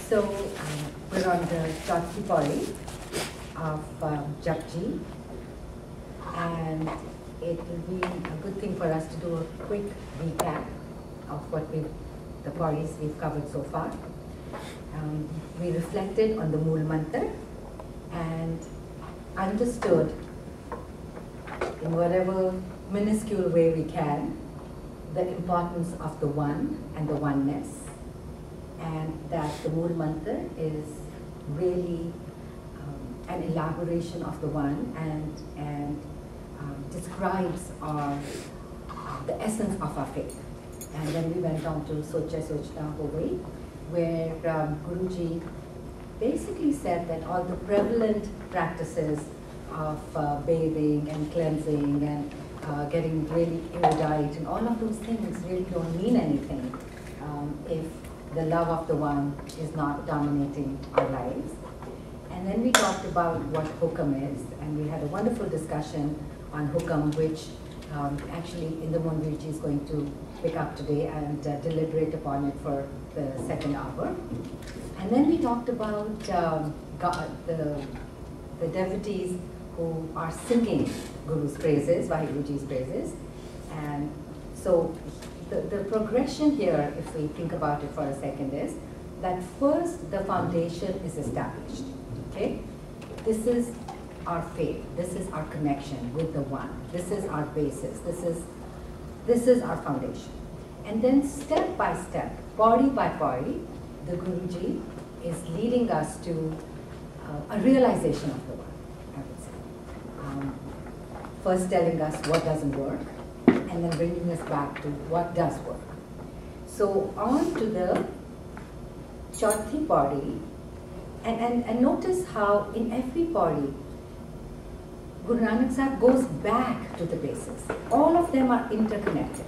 So we're on the Japji Sahib of Japji, and it will be a good thing for us to do a quick recap of what the parties we've covered so far. We reflected on the Mool Mantra and understood in whatever minuscule way we can the importance of the one and the oneness, and that the Mool Mantra is really an elaboration of the one and describes the essence of our faith. And then we went on to Socha Sochna Ho Gayi, where Guruji basically said that all the prevalent practices of bathing and cleansing and getting really erudite and all of those things really don't mean anything if the love of the one is not dominating our lives. And then we talked about what hukam is, and we had a wonderful discussion on hukam, which actually Indamoon Virji is going to pick up today and deliberate upon it for the second hour. And then we talked about God, the devotees who are singing Guru's praises, Vaheguruji's praises. And so the progression here, if we think about it for a second, is that first the foundation is established. Okay? This is our faith. This is our connection with the one. This is our basis. This is our foundation. And then step by step, party by party, the Guruji is leading us to a realization of the one, I would say. First telling us what doesn't work, and then bringing us back to what does work. So on to the Chauthi party, and notice how in every party, Guru Nanak Sahib goes back to the basis. All of them are interconnected.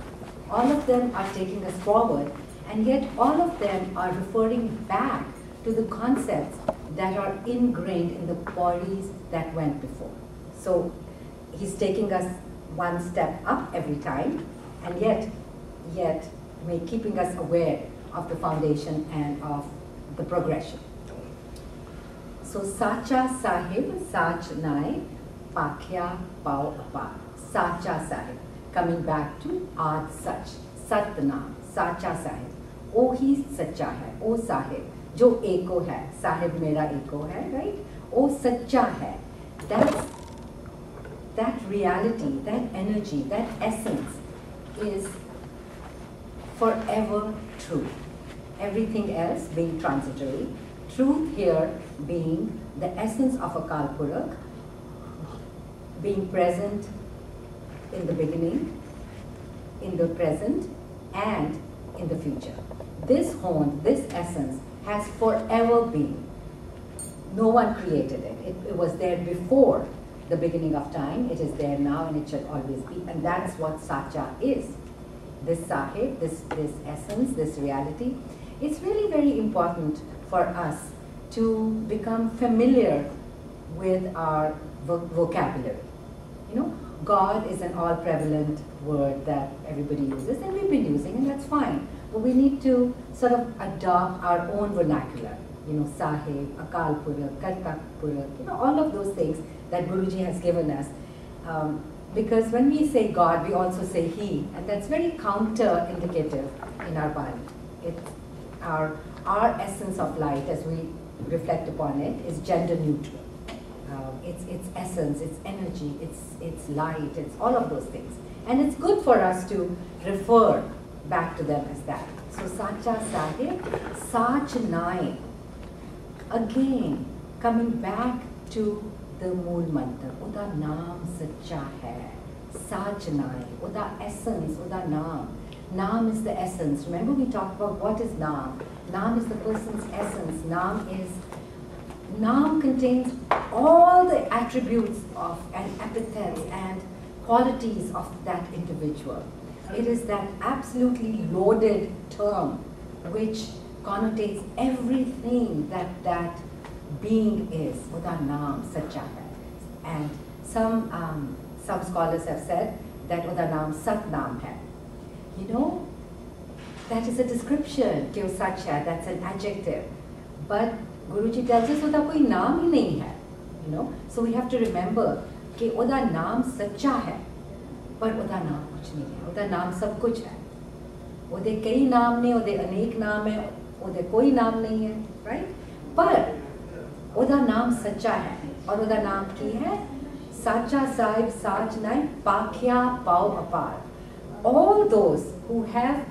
All of them are taking us forward, and yet all of them are referring back to the concepts that are ingrained in the parties that went before. So he's taking us one step up every time, and yet we're keeping us aware of the foundation and of the progression. So Sacha Sahib, Sach Nai, Pakhya Pao Apar. Sacha Sahib, coming back to Aad Sach, Satnam, Sacha Sahib. O ही सच्चा है, ओ साहिब जो एको है, साहिब मेरा एको है, right? O सच्चा है. That reality, that energy, that essence is forever true. Everything else being transitory. Truth here being the essence of a Kalpurak, being present in the beginning, in the present, and in the future. This hond, this essence has forever been. No one created it. It was there before the beginning of time. It is there now, and it shall always be. And that's what Sacha is. This Sahib, this essence, this reality. It's really very important for us to become familiar with our vocabulary. You know, God is an all-prevalent word that everybody uses, and we've been using, and that's fine. But we need to sort of adopt our own vernacular. You know, Sahib, Akal Purak, Kartak Purak, you know, all of those things that Guruji has given us. Because when we say God, we also say He, and that's very counter-indicative in our Bali. It's our essence of light, as we reflect upon it, is gender neutral. It's essence, it's energy, it's light, it's all of those things. And it's good for us to refer back to them as that. So Sacha Sahib, Sach Nai. Again, coming back to the Mool Mantra. Uda Naam Sacha Hai. Sach Nai. Uda essence, Uda Naam. Naam is the essence. Remember we talked about what is Naam. Naam is the person's essence. Naam contains all the attributes of and epithets and qualities of that individual. It is that absolutely loaded term which connotates everything that being is. Uda Naam Sacha Hai. And some scholars have said that Uda Naam Sat Naam Hai. You know, that is a description, Kyo Sach Hai, that's an adjective. but Guruji tells us that कोई नाम ही नहीं है, you know. So we have to remember कि उदा नाम सच्चा है, पर उदा नाम कुछ नहीं है. उदा नाम सब कुछ है. उदे कई नाम ने, उदे अनेक नाम है, उदे कोई नाम नहीं है, right? पर उदा नाम सच्चा है, और उदा नाम की है साचा साहिब साच नाई पाख्या पाव अपार. All those who have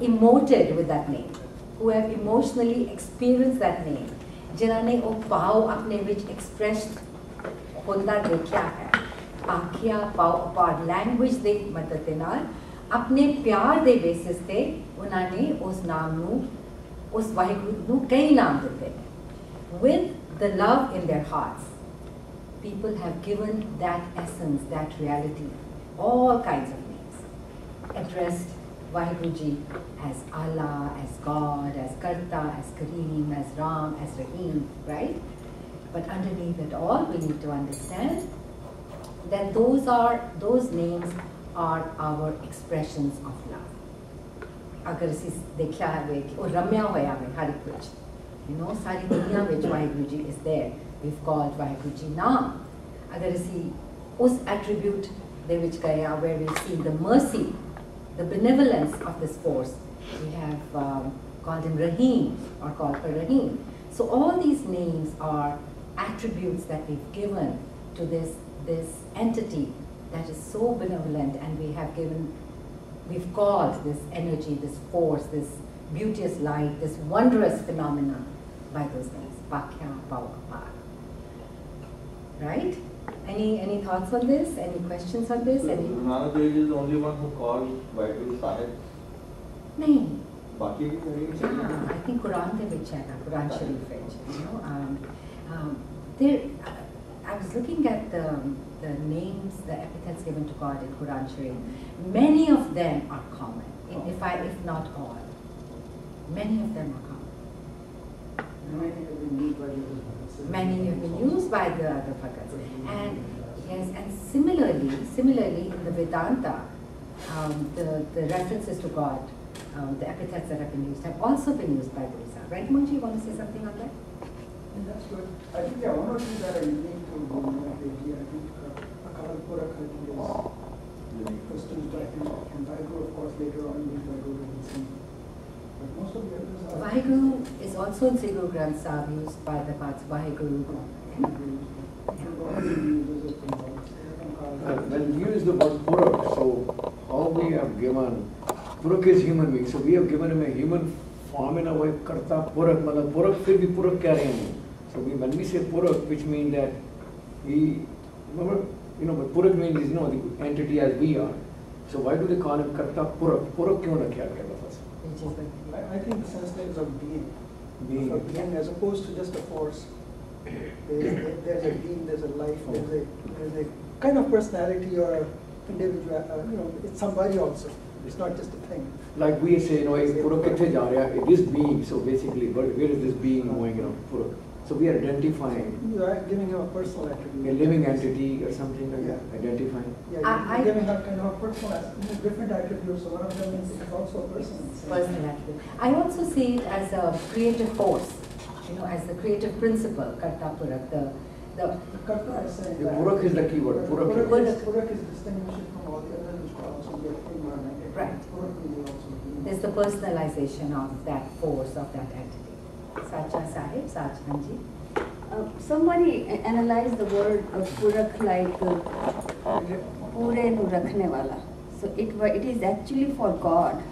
emoted with that name, who have emotionally experienced that name, जिन्होंने वो पाव अपने विच expressed होंदा देखा है, पाख्या पाव अपार language दे मदद दे नाल अपने प्यार दे बेसिस ते उन्होंने उस नाम नू, उस वाहिगुरु नू कई नाम दिते. With the love in their hearts, people have given that essence, that reality, all kinds of names, addressed Vaheguruji as Allah, as God, as Karta, as Kareem, as Ram, as Rahim, right? But underneath it all, we need to understand that those names are our expressions of love. अगर इसी देखा है कि वो रम्या होया है हर एक कुछ, you know, सारी दुनिया में Vaheguruji is there. We've called Vaheguruji नाम. अगर इसी उस attribute दे विच गया, where we see the mercy, the benevolence of this force, we have called him Rahim or called her Rahim. So all these names are attributes that we've given to this entity that is so benevolent, and we've called this energy, this force, this beauteous light, this wondrous phenomena by those names, Pakhya Pavapar. Right? Any thoughts on this? Any questions on this? Any? Guru Nanak Dev is the only one who called Vaheguਰੂ Sahib. No. बाकी भी कहीं I think Quran के विच है, Quran Sharif which, you know. I was looking at the names, the epithets given to God in Quran Sharif. Many of them are common, if not all. Many of them are common. Many have been used by the other Bhagats. And yes, and similarly in the Vedanta, the references to God, the epithets that have been used have also been used by Buddha. Right, Munji, you want to say something on that? That's good. I think there are one or two that are unique to Guru Nanak Dev Ji. I think Akal Purakh is Christians, but I think Vaheguਰੂ, of course, later on used Vaheguਰੂ in some. But most of the others are. Vaheguru is also in Sri Guru Granth Sahib, used by the Bhats Vaheguru. When we use the word Purakh, so all we have given, Purakh is human being, so we have given him a human form in a way, Karta Purakh, मतलब Purakh फिर भी Purakh कह रहे हैं. So when we say Purakh, which means that we, remember, you know, but Purakh means, you know, the entity as we are. So why do they call him Karta Purakh? Purakh क्यों रखा गया था? I think the sense there is of being. Being as opposed to just a force. There's a being, there's a life, there's a kind of personality or individual, you know, it's somebody also. It's not just a thing. Like we say, you know, Purakh किथे जा रहा है? This being, so basically, where is this being going, you know, Purakh? So we are identifying. You are giving him a personal attribute. A living entity or something like that, identifying. Yeah, you're giving her kind of a personal, different attributes. So one of them is also a person. Personal attribute. I also see it as a creative force, you know, as the creative principle, Karta Purakh, the Karta is saying The Purakh is the key word. Purakh is distinguishing from all the others which are also the environment. Right. Purakh will also be. There's the personalization of that force, of that entity. Sacha Sahib, Sachanji. Somebody analyzed the word of Purakh like Pure nu rakhne wala. So it is actually for God.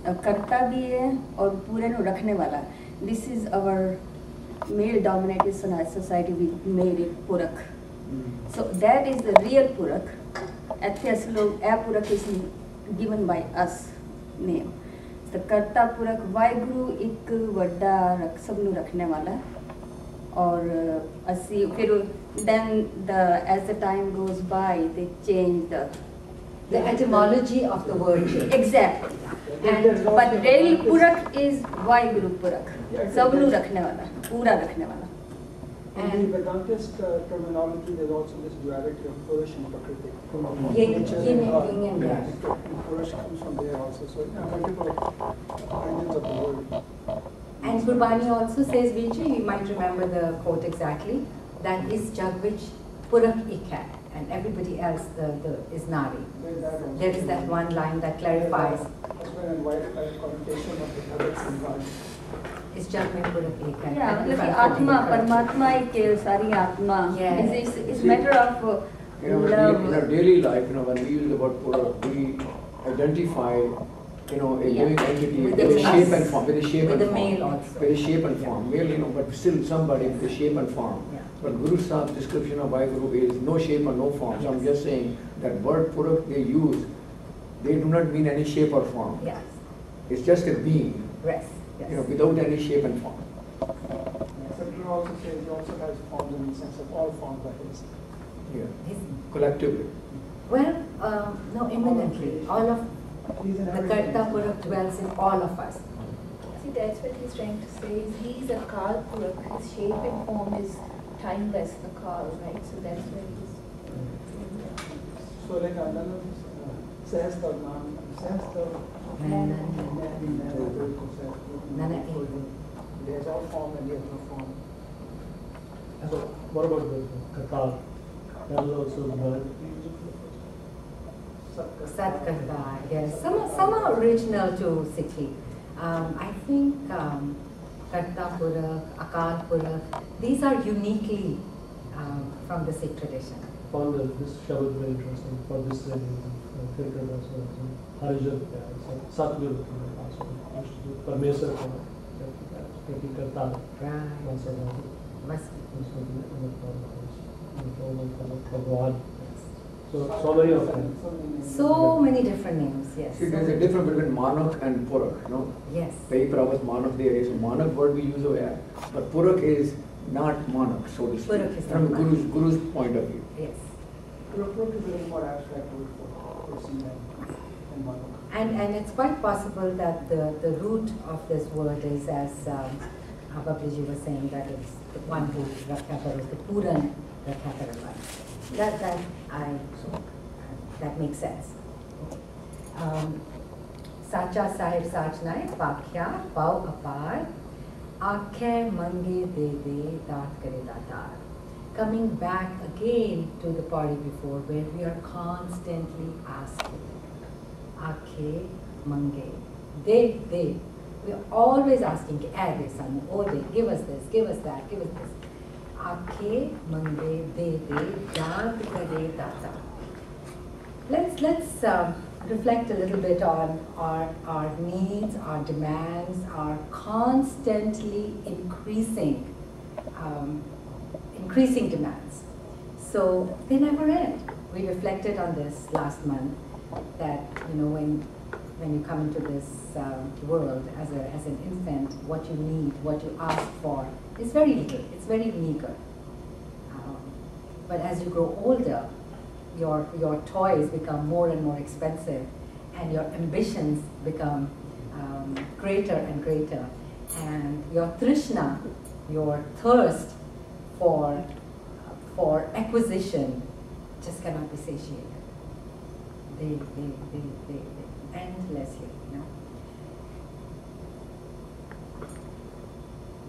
Karta bhi hai aur Pure nu rakhne wala. This is our male dominated society, we made it Purakh. So that is the real Purakh. Purakh is given by us name. The Karta Purakh Vaiguru एक वड्डा सबनु रखने वाला और असी फिर then as the time goes by they change The etymology of the word change. Exactly. And but really Purakh is Vaiguru Purakh. सबनु रखने वाला, पूरा रखने वाला. And the Vedantist terminology, there's also this duality of Purush and Prakriti. Yin and yang. Purush comes from there also. So multiple origins of the word. And Gurbani also says, Vichaar, you might remember the quote exactly, that is jag vich purak ek hai, and everybody else is nari. There is that one line that clarifies. Husband and wife have connotation of the habits and God. Is jag mein purak ek hai. Yeah, If मतलब I'm कि आत्मा correct. परमात्मा एक है, सारी आत्मा. Yes. It's matter of in our daily life, when we use the word Purak, we identify, a living entity With with the a shape male. and form, with a shape With and the form. male also. With a shape and form. Male, but still somebody with a shape and form. Yeah. But Guru Sahib's description of Vaheguru is no shape and no form. So I'm just saying that word Purak they use, they do not mean any shape or form. Yes. It's just a being, Rest. Yes. without any shape and form. Sadhguru also says he also has forms in the sense of all forms are his. Yeah. His- Collectively. Well, no, imminently. All of He's in the everything. Karta Purak dwells in all of us. See, that's what he's trying to say. Is he's a Kal Purak. His shape and form is timeless, the Kal, right? So that's where he's. So like another says the man, says the he has all form and he has no form. So what about the Kakal? That is also the word. Sat Karta, yes. Some are original to Sikhi. I think Karta Purak, Akal Purak, these are uniquely from the Sikh tradition. Found this Shabad very interesting for this reason. Kirtan also, Harijan, Satguru also, Parmeswar, taking Karta, Right. once a month. Must Bhagwan. So many of them. So many different names, yes. See, there's a difference between Manak and Purak, Yes. Pai Pravas Manak there is. So Manak word we use over here. But Purak is not Manak, so to speak. Purak is from not Guru's point of view. Yes. Puruk is a little more abstract word for see and Manuk. And it's quite possible that the root of this word is, as Babaji was saying, that it's the one who Rakha Karo, the Puran Rakha Karo. That makes sense. Sacha Sahib Sachnae, Pakhya, Pau Apar, Aakhe Mange De Dat Kare Datar. Coming back again to the party before, where we are constantly asking. Aakhe Mange. De. We are always asking, add this, oh de, give us this, give us that, give us this. Aakhe Mange De Dat Kare Datar. Let's reflect a little bit on our needs, our demands, our constantly increasing demands. So they never end. We reflected on this last month, that when you come into this world as an infant, what you need, what you ask for is very little. It's very meager. But as you grow older, your toys become more and more expensive, and your ambitions become greater and greater, and your trishna, your thirst for acquisition, just cannot be satiated. They endlessly,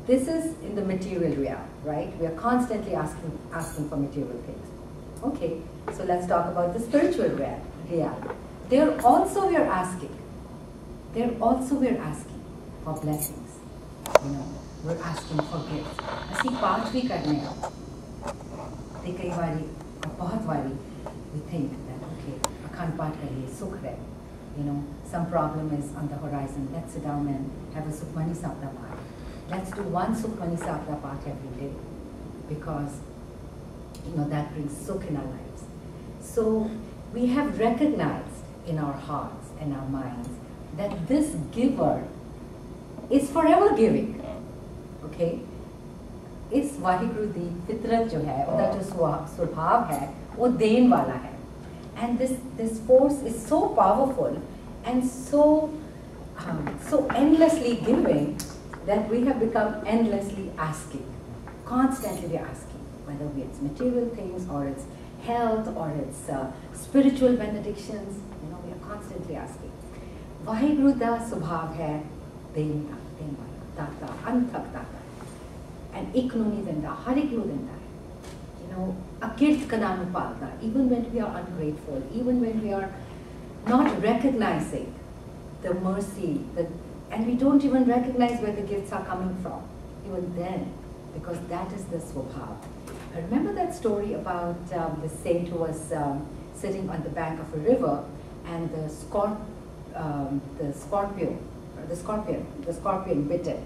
This is in the material realm, right? We are constantly asking for material things. Okay, so let's talk about the spiritual realm. There also we are asking for blessings. We're asking for gifts. Asi paach bhi karne hain. Te kai bari, bahut bari, we think that okay, akhand paach kariye, sukh hai. Some problem is on the horizon. Let's sit down and have a Sukhmani Sapta Path. Let's do one Sukhmani Sapta Path every day, because that brings sukh in our lives. So we have recognized in our hearts and our minds that this giver is forever giving. Okay? इस वाहिगुरु दी फितरत जो है, उनका जो स्वभाव है, वो then वाला है. And this force is so powerful and so endlessly giving that we have become endlessly asking, constantly asking, whether it's material things or it's health or it's spiritual benedictions. We are constantly asking. Vaheguru da subhav hai den wala. दाता अंतक दाता and ik nu नहीं देंदा हर एक ਨੂੰ देंदा है you know अकिर्त कना ਨੂੰ Palda even when we are ungrateful, even when we are not recognizing the mercy and we don't even recognize where the gifts are coming from even then, because that is the swabhav. Remember that story about the saint who was sitting on the bank of a river and the scorpion bit him,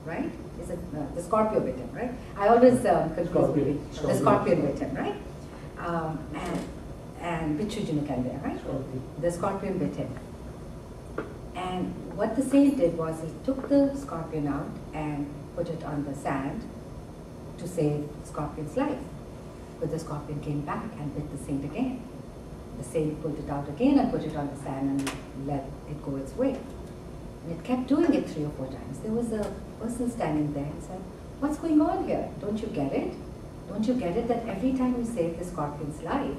right? Is it the Scorpio bit him, right? I always confuse the scorpion bit him, right? And bichu jinu kande, right? The scorpion bit him. And what the saint did was he took the scorpion out and put it on the sand to save the scorpion's life. But the scorpion came back and bit the saint again. The saint pulled it out again and put it on the sand and let it go its way. And it kept doing it 3 or 4 times. There was a person standing there and said, "What's going on here? Don't you get it? Don't you get it that every time you save the scorpion's life,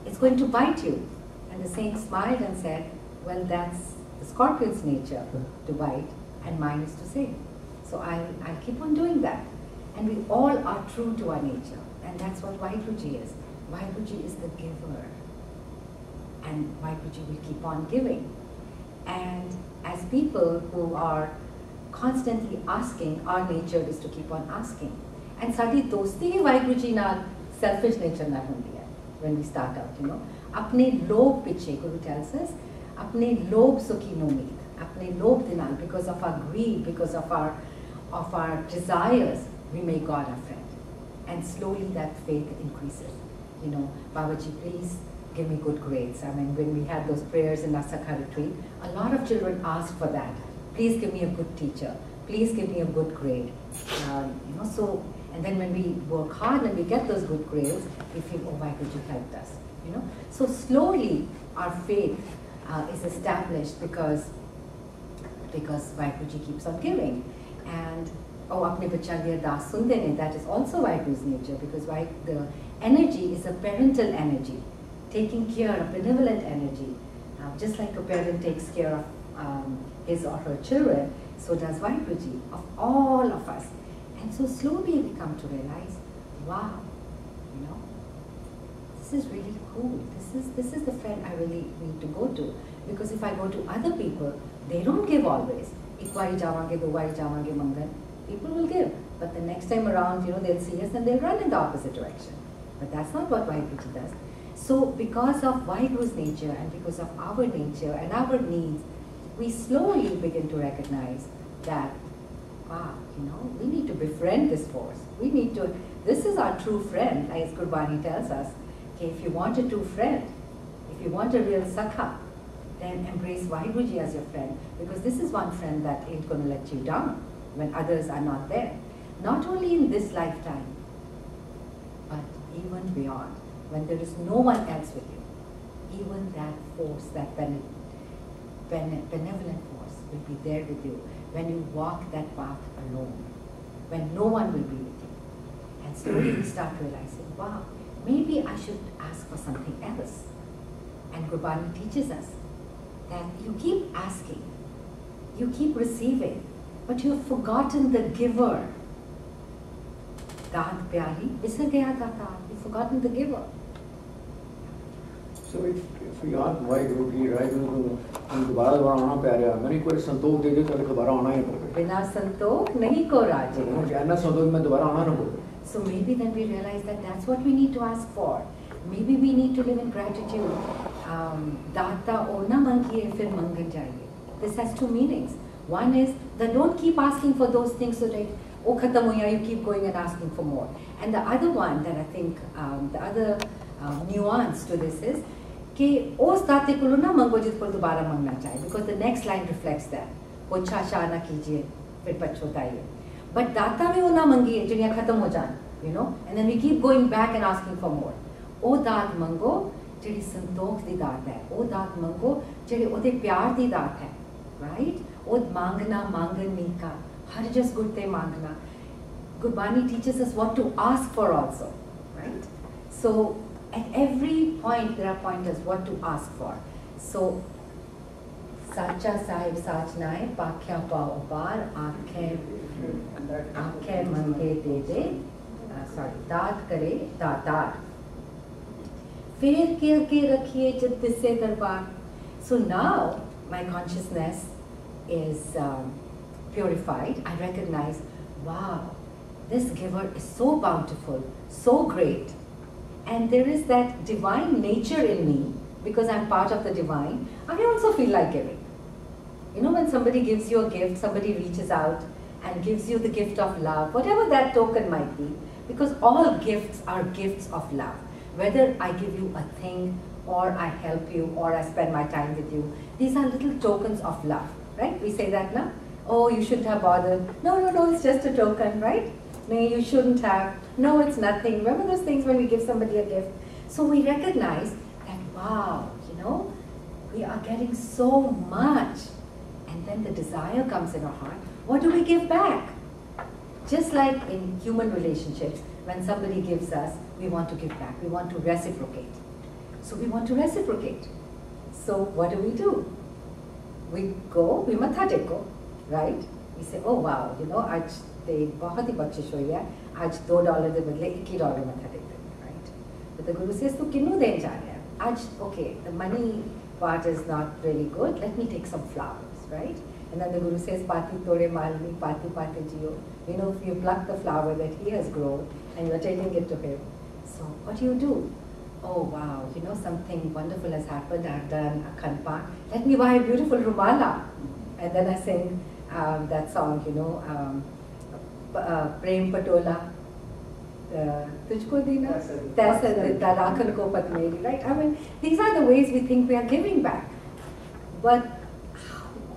it's going to bite you?" And the saint smiled and said, "Well, that's the scorpion's nature to bite, and mine is to save. So I'll keep on doing that." And we all are true to our nature. And that's what Vaheguruji is. Vaheguruji is the giver. And Vaheguruji will keep on giving. And as people who are constantly asking, our nature is to keep on asking. And sadi dosti hi Vaheguruji naal selfish nature na hundi hai when we start out, you know. Apne lobh piche, Guru tells us, apne lobh sukhi no meet. Apne lobh dinal, because of our greed, because of our desires, we make God our friend. And slowly that faith increases. You know, Babaji, please give me good grades. I mean, when we had those prayers in Asakha retreat, a lot of children asked for that. Please give me a good teacher. Please give me a good grade. You know, so, and then when we work hard and we get those good grades, we feel, oh, Vaheguruji helped us. You know, so slowly our faith is established because Vaheguruji keeps on giving. And oh, apne bachcha diya das sunde ne, that is also Vaheguru's nature, because the energy is a parental energy, taking care of benevolent energy. Just like a parent takes care of his or her children, so does Vaheguruji of all of us. And so slowly we come to realize, wow, you know, this is really cool. This is the friend I really need to go to. Because if I go to other people, they don't give always. Ek bari javange, do bari javange mangal. People will give. But the next time around, you know, they'll see us and they'll run in the opposite direction. But that's not what Vaheguruji does. So because of Vaheguru's nature and because of our nature and our needs, we slowly begin to recognize that, wow, you know, we need to befriend this force. We need to, this is our true friend, as Gurbani tells us. Okay, if you want a true friend, if you want a real sakha, then embrace Vaheguruji as your friend, because this is one friend that ain't going to let you down when others are not there. Not only in this lifetime, but even beyond, when there is no one else with you, even that force, that benevolent force will be there with you when you walk that path alone, when no one will be with you. And slowly we start realizing, wow, maybe I should ask for something else. And Gurbani teaches us that you keep asking, you keep receiving, but you have forgotten the giver. Daat pyari, bisar gaya data. You've forgotten the giver. So if we ask Vaheguruji, right, दोबारा आना पै रहा, मैंने कोई संतोष दे दे तो दोबारा आना ही पड़ेगा. बिना संतोष नहीं को राजे. कहना संतोष में दोबारा आना ना पड़े. So maybe then we realize that that's what we need to ask for. Maybe we need to live in gratitude. Data ona mangiye fir mangan jaiye. This has two meanings. One is that don't keep asking for those things so that oh khatam hoya, you keep going and asking for more. And the other one that I think the other nuance to this is कि उस दाते को ना मंगो जिस पर दोबारा मांगना चाहिए, because the next line reflects that. पोछा शाह ना कीजिए फिर पछताइए. But दाता में वो ना मंगिए जिन्हें खत्म हो जाए, you know, and then we keep going back and asking for more. ओ दात मंगो जिहड़ी संतोख दी दात है, ओ दात मंगो जिहड़ी ओदे प्यार दी दात है, right? ओ मांगना मांगन नी का हर जस गुरते मांगना. Gurbani teaches us what to ask for also, right? So at every point there are pointers what to ask for. So Sacha Sahib Sachnae, Pakhya Pao Apar, Aakhe Mange De De, Daat Kare Daatar. Fir ke rakhiye jit disse darbar. So now my consciousness is purified. I recognize, wow, this giver is so bountiful, so great. And there is that divine nature in me, because I'm part of the divine. I also feel like giving. You know, when somebody gives you a gift, somebody reaches out and gives you the gift of love, whatever that token might be, because all gifts are gifts of love. Whether I give you a thing, or I help you, or I spend my time with you, these are little tokens of love, right? We say that now. Oh, you shouldn't have bothered. No, it's just a token, right? No, you shouldn't have. No, it's nothing. Remember those things when we give somebody a gift? So we recognize that, wow, you know, we are getting so much. And then the desire comes in our heart. What do we give back? Just like in human relationships, when somebody gives us, we want to give back. We want to reciprocate. So we want to reciprocate. So what do? We go, we matha teko, right? We say, oh wow, you know, aaj te bahut hi bakshish hui hai. Aaj $2 de badle $1 matha tek denge, right? But the Guru says, tu kinnu den ja raha hai? Aaj, okay, the money part is not really good. Let me take some flowers, right? And then the Guru says, Pati tore malni, pati pati jiyo. You know, if you pluck the flower that he has grown and you're taking it to him. So what do? Oh wow, you know, something wonderful has happened. I've done a khanpa. Let me buy a beautiful rumala. And then I sing that song, you know, Prem Patola. Tujhko dina, taisa dita, rakhan ko pat meri, right? I mean, these are the ways we think we are giving back. But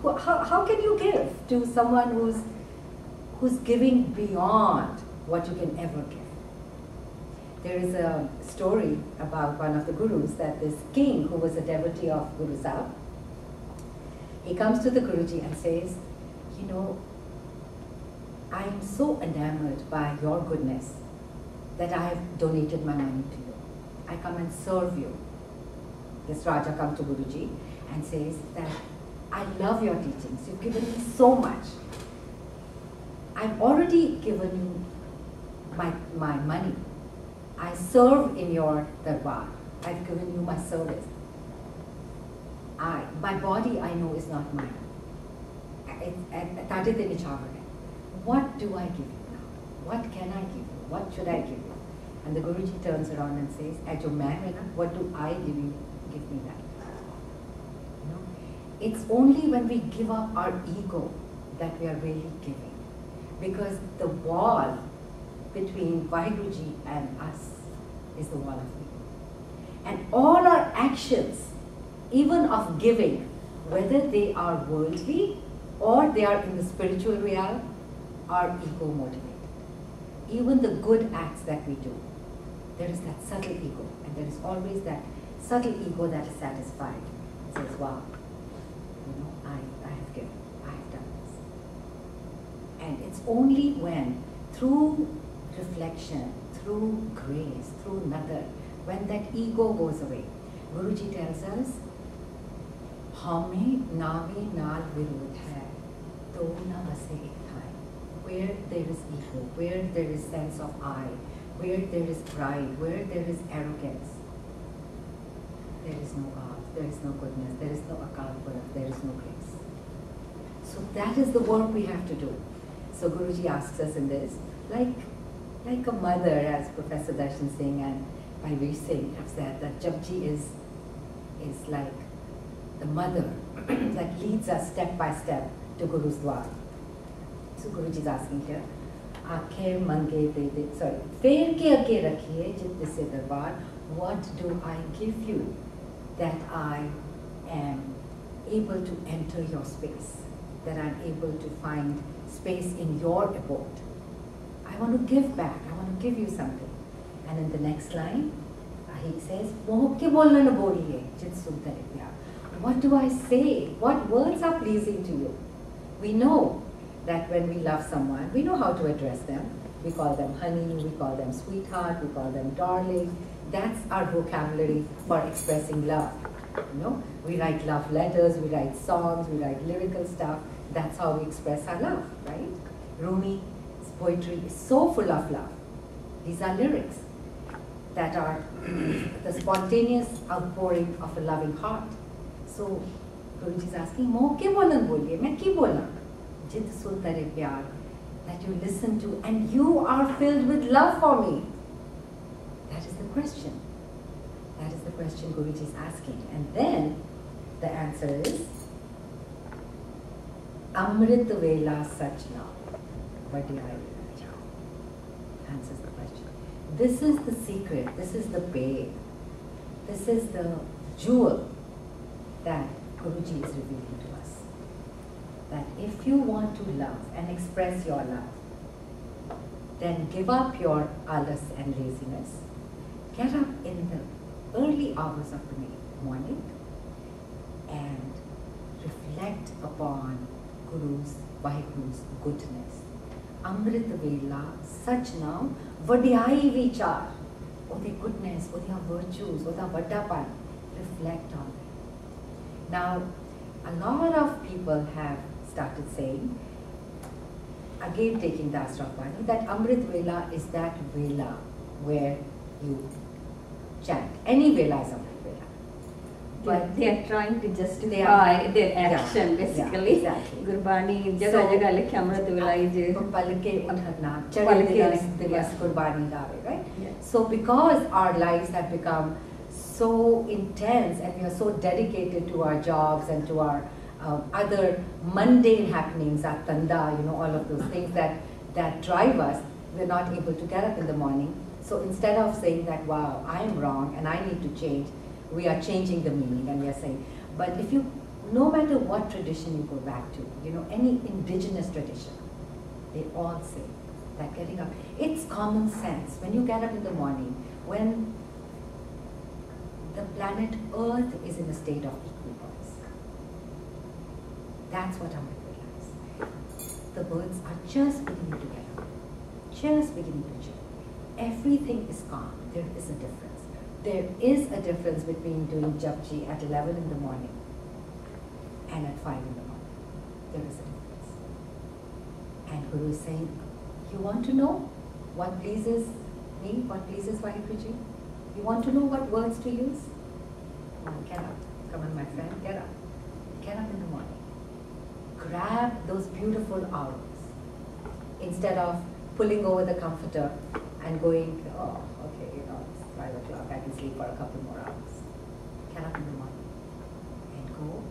how can you give to someone who's giving beyond what you can ever give? There is a story about one of the gurus, that this king who was a devotee of Guru Sahib, he comes to the Guruji and says, you know, I am so enamored by your goodness that I have donated my money to you. I come and serve you. This Raja comes to Guruji and says that I love your teachings. You've given me so much. I've already given you my money. I serve in your darbar. I've given you my service. My body, I know, is not mine. What do I give you now? What can I give you? What should I give you? And the Guruji turns around and says, what do I give you? Give me that. You know? It's only when we give up our ego that we are really giving. Because the wall between Vaheguruji and us is the wall of ego. And all our actions, even of giving, whether they are worldly or they are in the spiritual realm, are ego motivated. Even the good acts that we do, there is that subtle ego, and there is always that subtle ego that is satisfied. It says, wow, you know, I have given, I have done this. And it's only when, through reflection, through grace, through nadar, when that ego goes away, Guruji tells us, Hame navi naal virudh hai, to na base ek thai. Where there is ego, where there is sense of I, where there is pride, where there is arrogance, there is no God, there is no goodness, there is no Akal Purakh, there is no grace. So that is the work we have to do. So Guruji asks us in this, like a mother, as Professor Darshan Singh and Bhai Singh have said, that Japji is like the mother that leads us step by step to Guru's Dwar. So Guruji is asking here, Aakhe mange de de, sorry, Fair ke age rakhiye jit disse darbar, what do I give you that I am able to enter your space, that I'm able to find space in your abode? I want to give back, I want to give you something. And in the next line, he says, what do I say? What words are pleasing to you? We know that when we love someone, we know how to address them. We call them honey, we call them sweetheart, we call them darling. That's our vocabulary for expressing love. You know, we write love letters, we write songs, we write lyrical stuff. That's how we express our love, right? Rumi's poetry is so full of love. These are lyrics that are the spontaneous outpouring of a loving heart. So Guruji is asking, "Mo ke bolan boliye? Main ki bola? Jit sun tere pyar," that you listen to, and you are filled with love for me. That is the question. That is the question Guruji is asking. And then the answer is, Amrit Vela Sachna. Answers the question. This is the secret, this is the babe, this is the jewel that Guruji is revealing to us. That if you want to love and express your love, then give up your alas and laziness. Get up in the early hours of the morning and reflect upon Guru's, Vaheguru's goodness. Amrit Vela, Sachna, Vadhyai Vichaar. Odi goodness, odi virtues, odi vaddapan. Reflect on it. Now, a lot of people have started saying, again taking Das Rabbani, that Amrit Vela is that Vela where you chant. Any Vela is Amrit Vela. But they are trying to justify their action, basically. Exactly. Gurbani, jaga jaga likhe Amrit Vela je. Palke utharna, chade divas Gurbani gaave, right? Yeah. So because our lives have become so intense and we are so dedicated to our jobs and to our other mundane happenings, our tanda, you know, all of those things that drive us, we're not able to get up in the morning. So instead of saying that, wow, I am wrong and I need to change, we are changing the meaning and we are saying, but if you, no matter what tradition you go back to, you know, any indigenous tradition, they all say that getting up, it's common sense. When you get up in the morning, when the planet Earth is in a state of equipoise, that's what Amrit Vela is. The birds are just beginning to get up, just beginning to chirp. Everything is calm. There is a difference. There is a difference between doing Japji at 11 in the morning and at 5 in the morning. There is a difference. And Guru is saying, you want to know what pleases me, what pleases Vaheguruji? You want to know what words to use? Well, get up. Come on, my friend, get up. Get up in the morning. Grab those beautiful hours instead of pulling over the comforter and going, oh, okay, you know, it's 5 o'clock, I can sleep for a couple more hours. Get up in the morning and go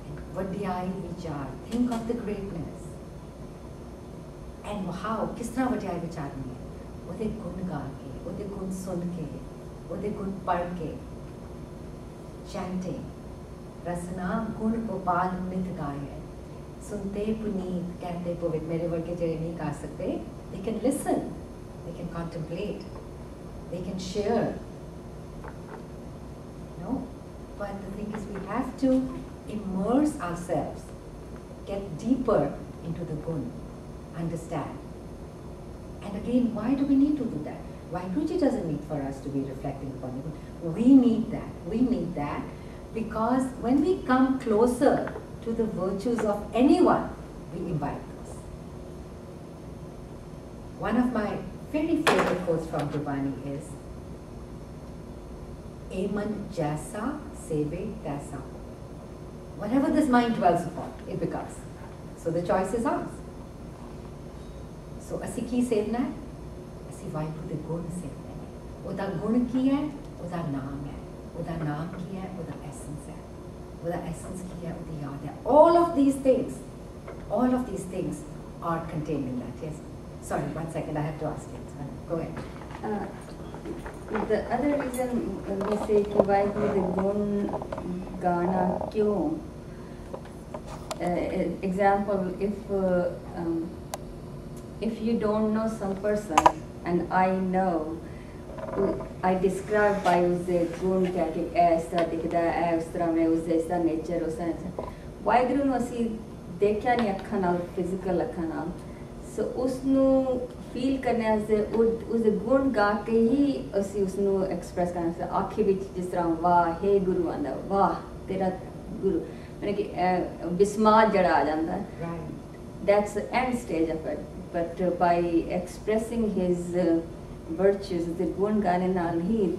and Vadhyai Vichaar. Think of the greatness. And how? Kis tarah Vadhyai Vichaar mein hai? Ode gun ga ke, ode gun sun ke, ode gun pad ke, chanting. Rasana gun gopal nit gaye. Sunte puneet, kehte pavit, mere varge jehde nahi ga sakte, they can listen, they can contemplate, they can share. No? But the thing is, we have to immerse ourselves, get deeper into the gun, understand. And again, why do we need to do that? Why Guruji doesn't need for us to be reflecting upon the gun? We need that. We need that because when we come closer to the virtues of anyone, we imbibe those. One of my very favorite quotes from Gurbani is, Eman jaisa seve taisa. Whatever this mind dwells upon, it becomes. So the choice is ours. So ਅਸੀਂ ਕੀ ਸੇਵਨਾ ਹੈ? ਅਸੀਂ ਵਾਹਿਗੁਰੂ ਦੇ ਗੁਣ ਸੇਵਨੇ ਨੇ। ਉਹਦਾ ਗੁਣ ਕੀ ਹੈ? ਉਹਦਾ ਨਾਮ ਹੈ। ਉਹਦਾ ਨਾਮ ਕੀ ਹੈ? ਉਹਦਾ ਐਸੈਂਸ ਹੈ। ਉਹਦਾ ਐਸੈਂਸ ਕੀ ਹੈ? ਉਹਦੀ ਯਾਦ ਹੈ। All of these things are contained in that. Yes. Sorry, 1 second, I have to ask you. Go ahead. The other reason we say कि वाहिगुरु दे गुण गाना क्यों? Example, if you don't know some person and I know, I describe by उससे गुण क्या कि ऐसा दिखता है, उस तरह में उससे ऐसा नेचर उस तरह वाहिगुरु ਨੂੰ ਅਸੀਂ ਦੇਖਿਆ ਨਹੀਂ ਅੱਖਾਂ ਨਾਲ ਫਿਜ਼ੀਕਲ ਅੱਖਾਂ ਨਾਲ ਸੋ ਉਸ ਨੂੰ ਫੀਲ ਕਰਨੇ ਵਾਸਤੇ ਉਸਦੇ ਗੁਣ ਗਾ ਕੇ ਹੀ ਅਸੀਂ ਉਸ ਨੂੰ ਐਕਸਪ੍ਰੈਸ ਕਰਨਾ ਆਖੀ ਵਿੱਚ ਜਿਸ ਤਰ੍ਹਾਂ ਵਾਹ ਹੈ ਗੁਰੂ ਆਂਦਾ ਵਾਹ तेरा गुरु मैंने कि बिस्मात जड़ा आ जाता है. Right. That's the end stage of it. But by expressing his virtues, the gun gaane naal hi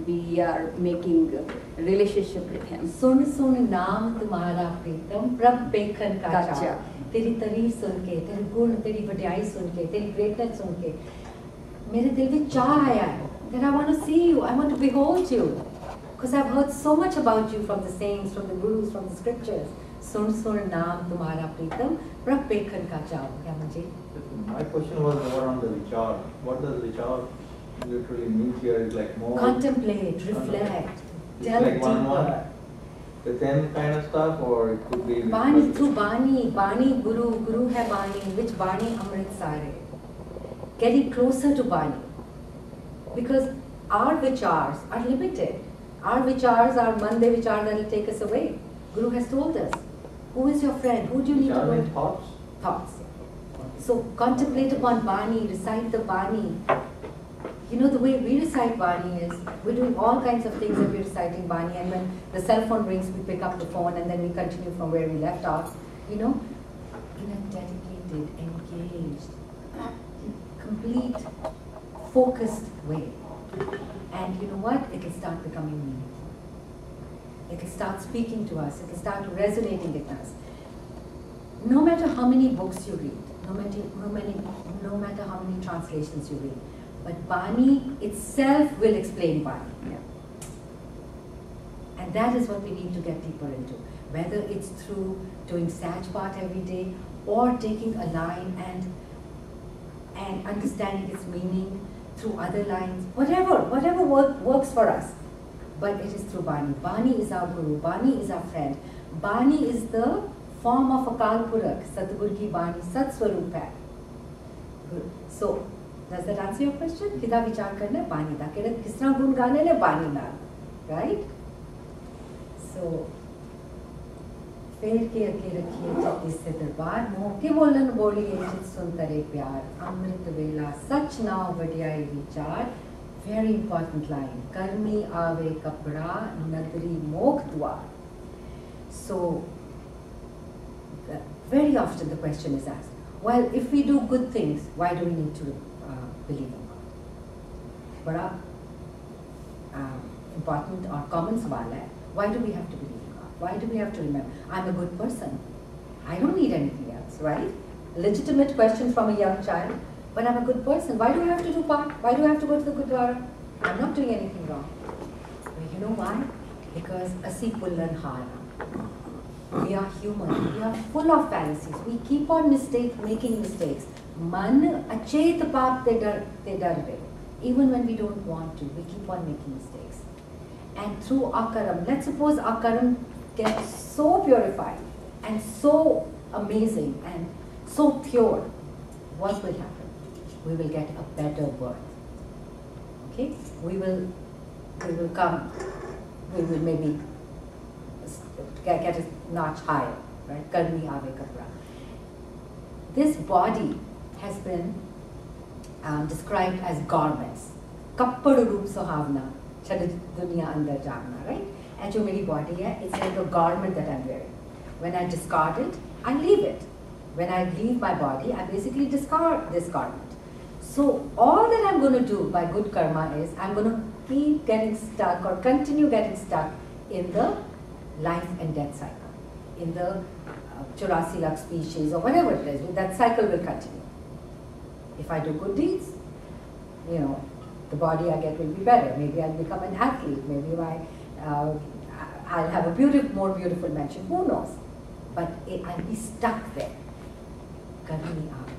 we are making a relationship with him. सुन सुन नाम तुम्हारा प्रीतम प्रभ बेखन का का चाव. चाव. तेरी तारीफ सुन के, तेरे गुण, तेरी वड्याई सुन के, तेरी ग्रेटनेस सुन के मेरे दिल में चाह आया है. That I want to see you, I want to behold you, because I've heard so much about you from the saints, from the gurus, from the scriptures. सुन सुन नाम तुम्हारा प्रीतम प्रभ बेखन का चाव. क्या मुझे? My question was more on the Vichaar. What does Vichaar literally means here is like more... Contemplate, reflect, It's delve like one deeper. The 10 kind of stuff, or it could be... Bani, through Bani, Bani Guru, Guru hai Bani, which Bani Amrit Sare. Getting closer to Bani. Because our vichars are limited. Our vichars are Mande vichar that will take us away. Guru has told us. Who is your friend? Who do you need Vichaar to means go? thoughts? Thoughts. So contemplate upon Bani, recite the Bani. You know, the way we recite Bani is, we're doing all kinds of things that we're reciting Bani, and when the cell phone rings, we pick up the phone and then we continue from where we left off, you know, in a dedicated, engaged, complete, focused way. And you know what? It will start becoming meaningful. It will start speaking to us. It will start resonating with us. No matter how many books you read, no matter how many translations you read, but Bani itself will explain Bani. Yeah. And that is what we need to get deeper into. Whether it's through doing Saj Path every day, or taking a line and understanding its meaning through other lines, whatever works for us. But it is through Bani. Bani is our Guru, Bani is our friend. Bani is the form of Akal Purakh, Satguru ki Bani, Sat Swarup hai. Good. So, does that answer your question? Kida vichar karna Bani da. Kis tarah gun gaane le Bani na. Right? So, फेर के अके रखिए जब इससे दरबार मोह के बोलन बोलिए चित सुन तरे प्यार अमृत वेला सच नाव वडियाई विचार. Very important line. Karmi aave kapda nadri mokh dwar. So, very often the question is asked, well, if we do good things, why do we need to believe in God? Bada important or common sawal hai. Why do we have to believe in God? Why do we have to remember, I'm a good person. I don't need anything else, right? Legitimate question from a young child. But I'm a good person. Why do I have to do Path? Why do I have to go to the Gurdwara? I'm not doing anything wrong. Well, you know why? Because asi pullan hara. We are human. We are full of fallacies. We keep on making mistakes. Man achet paap te dar rahe. Even when we don't want to, we keep on making mistakes. And through our karam, let's suppose our karam gets so purified and so amazing and so pure, what will happen? We will get a better birth. Okay? We will maybe get a notch higher, right? Karmi aave kapra. This body has been described as garments. Kappad roop sohavna, chad duniya andar jaana, right? And jo meri body hai, it's like a garment that I'm wearing. When I discard it, I leave it. When I leave my body, I basically discard this garment. So all that I'm going to do by good karma is I'm going to keep getting stuck or continue getting stuck in the life and death cycle, in the 84 lakh species or whatever it is. That cycle will continue. If I do good deeds, you know, the body I get will be better. Maybe I'll become an athlete. Maybe I'll have a more beautiful mansion. Who knows? But I'll be stuck there. Karmi aave.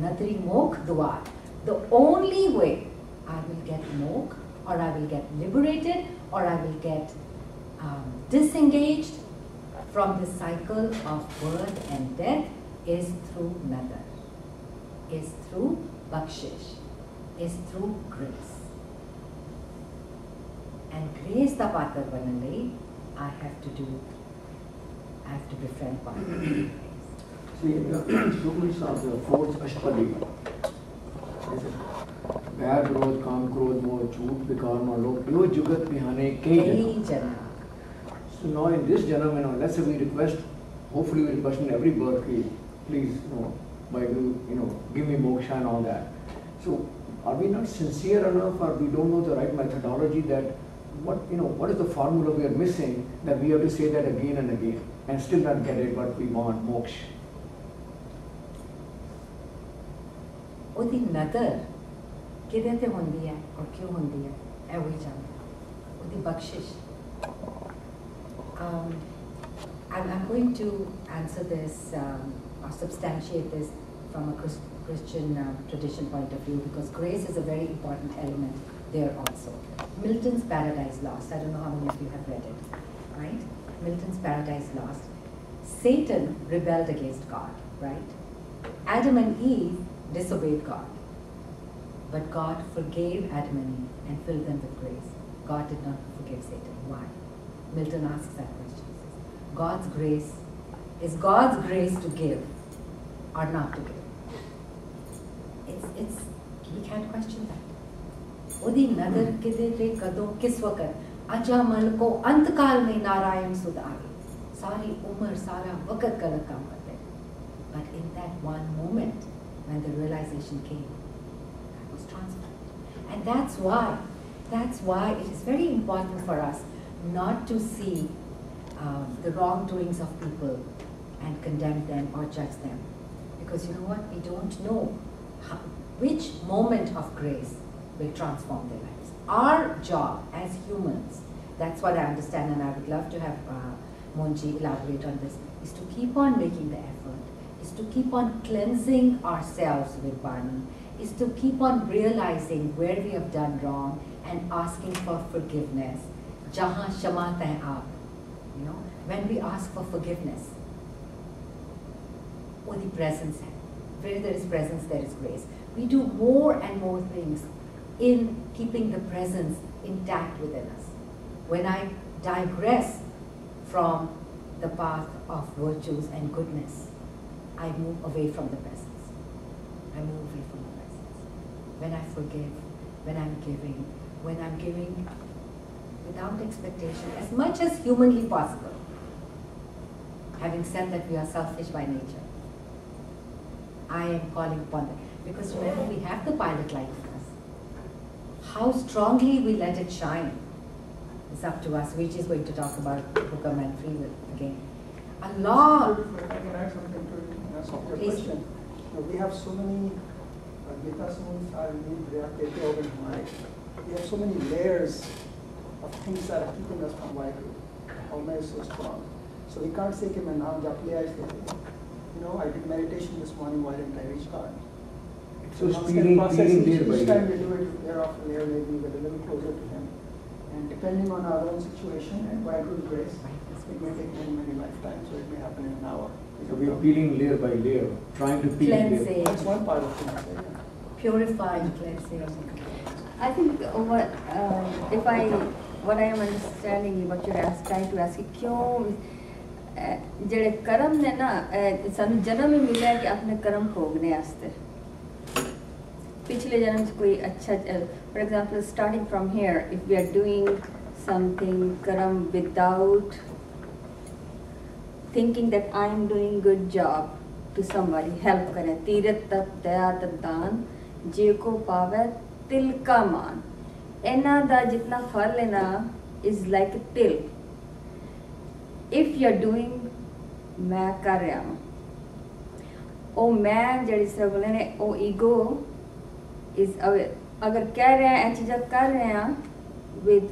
Nadri mokh dwar. The only way I will get mokh, or I will get liberated, or I will get disengaged from the cycle of birth and death is through nadar, is through bakshish, is through grace. And grace da patar banan lai, I have to befriend Bani. See, so many of the force Ashpadi. Bad क्रोध काम क्रोध मोह झूठ विकार मान लो यो जुगत बिहाने कई जना. So now in this janam, let's say we request, hopefully we request in every birth, please, by give me moksha and all that. So are we not sincere enough, or we don't know the right methodology that what is the formula we are missing that we have to say that again and again and still not get it what we want, moksha? ਉਹਦੀ ਨਜ਼ਰ ਕਿਹਦੇ ਤੇ ਹੁੰਦੀ ਹੈ ਔਰ ਕਿਉਂ ਹੁੰਦੀ ਹੈ ਇਹ ਉਹੀ ਜਾਣਦਾ ਉਹਦੀ ਬਖਸ਼ਿਸ਼ I'm going to answer this or substantiate this from a Christian tradition point of view, because grace is a very important element there also. Milton's Paradise Lost, I don't know how many of you have read it, right? Milton's Paradise Lost. Satan rebelled against God, right? Adam and Eve disobeyed God. But God forgave Adam and Eve and filled them with grace. God did not forgive Satan. Why? Milton asks that question. God's grace, is God's grace to give or not to give? We can't question that. Odi nadar kide te kado kis waqt ajamal ko antkaal mein Narayan sud aage. Sari umar sara waqt galat kaam karte. But in that one moment when the realization came, that was transformed. And that's why it is very important for us not to see the wrongdoings of people and condemn them or judge them. Because you know what? We don't know which moment of grace will transform their lives. Our job as humans, that's what I understand, and I would love to have Monji elaborate on this, is to keep on making the effort, is to keep on cleansing ourselves with Barney, is to keep on realizing where we have done wrong and asking for forgiveness. Jahan shamat hai aap. When we ask for forgiveness, or the presence, where there is presence, there is grace. We do more and more things in keeping the presence intact within us. When I digress from the path of virtues and goodness, I move away from the presence. I move away from the presence. When I forgive, when I'm giving without expectation, as much as humanly possible. Having said that we are selfish by nature, I am calling upon them. Because remember, we have the pilot light in us. How strongly we let it shine is up to us. Which is going to talk about Hukam and free will again. Allah. I can add something to your Please. question. We have so many we have so many layers of things that are keeping us from Vaheguru. How is so strong. So we can't say that now jap liya is I did meditation this morning, why didn't I reach God? So Now peeling layer by each time layer. we do it, layer after layer, maybe we get a little closer to Him. And depending on our own situation and Vaheguru's grace, it may take many, many lifetimes, so it may happen in an hour. So we are peeling layer by layer, trying to peel layer. Cleansing, That's one part of things. purifying, cleansing. I think what I am understanding what you're trying to ask, क्यों जेड़े कर्म ने ना सानू जन्म ही मिला है कि अपने कर्म भोगने आस्ते पिछले जन्म से कोई अच्छा for example starting from here, if we are doing something कर्म without thinking that I am doing good job to somebody, help करें तीरथ तप दया तप दान जे को पावे तिल का मान इना दा जितना फल है ना is like a till. If you are doing मैं कर रहा हूँ ओ मैं जड़ी से बोले ने ओ ईगो is अगर कह रहे हैं चीज़ें कर रहे हैं with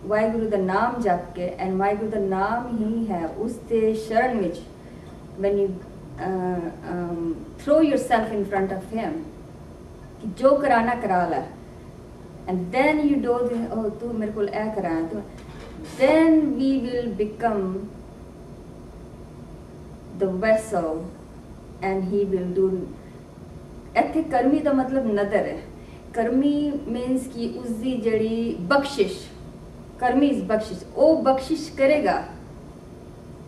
वाहिगुरु दा नाम जप के and वाहिगुरु दा नाम ही है उस ते शरण विच when you throw yourself in front of him कि जो कराना करा ला and then you do oh तू मेरे को ऐ करा तो then we will become the vessel and he will do ਇੱਥੇ ਕਰਮੀ ਦਾ ਮਤਲਬ ਨਦਰ ਹੈ ਕਰਮੀ means कि उसकी जड़ी बख्शिश कर्मी is बख्शिश वो बख्शिश करेगा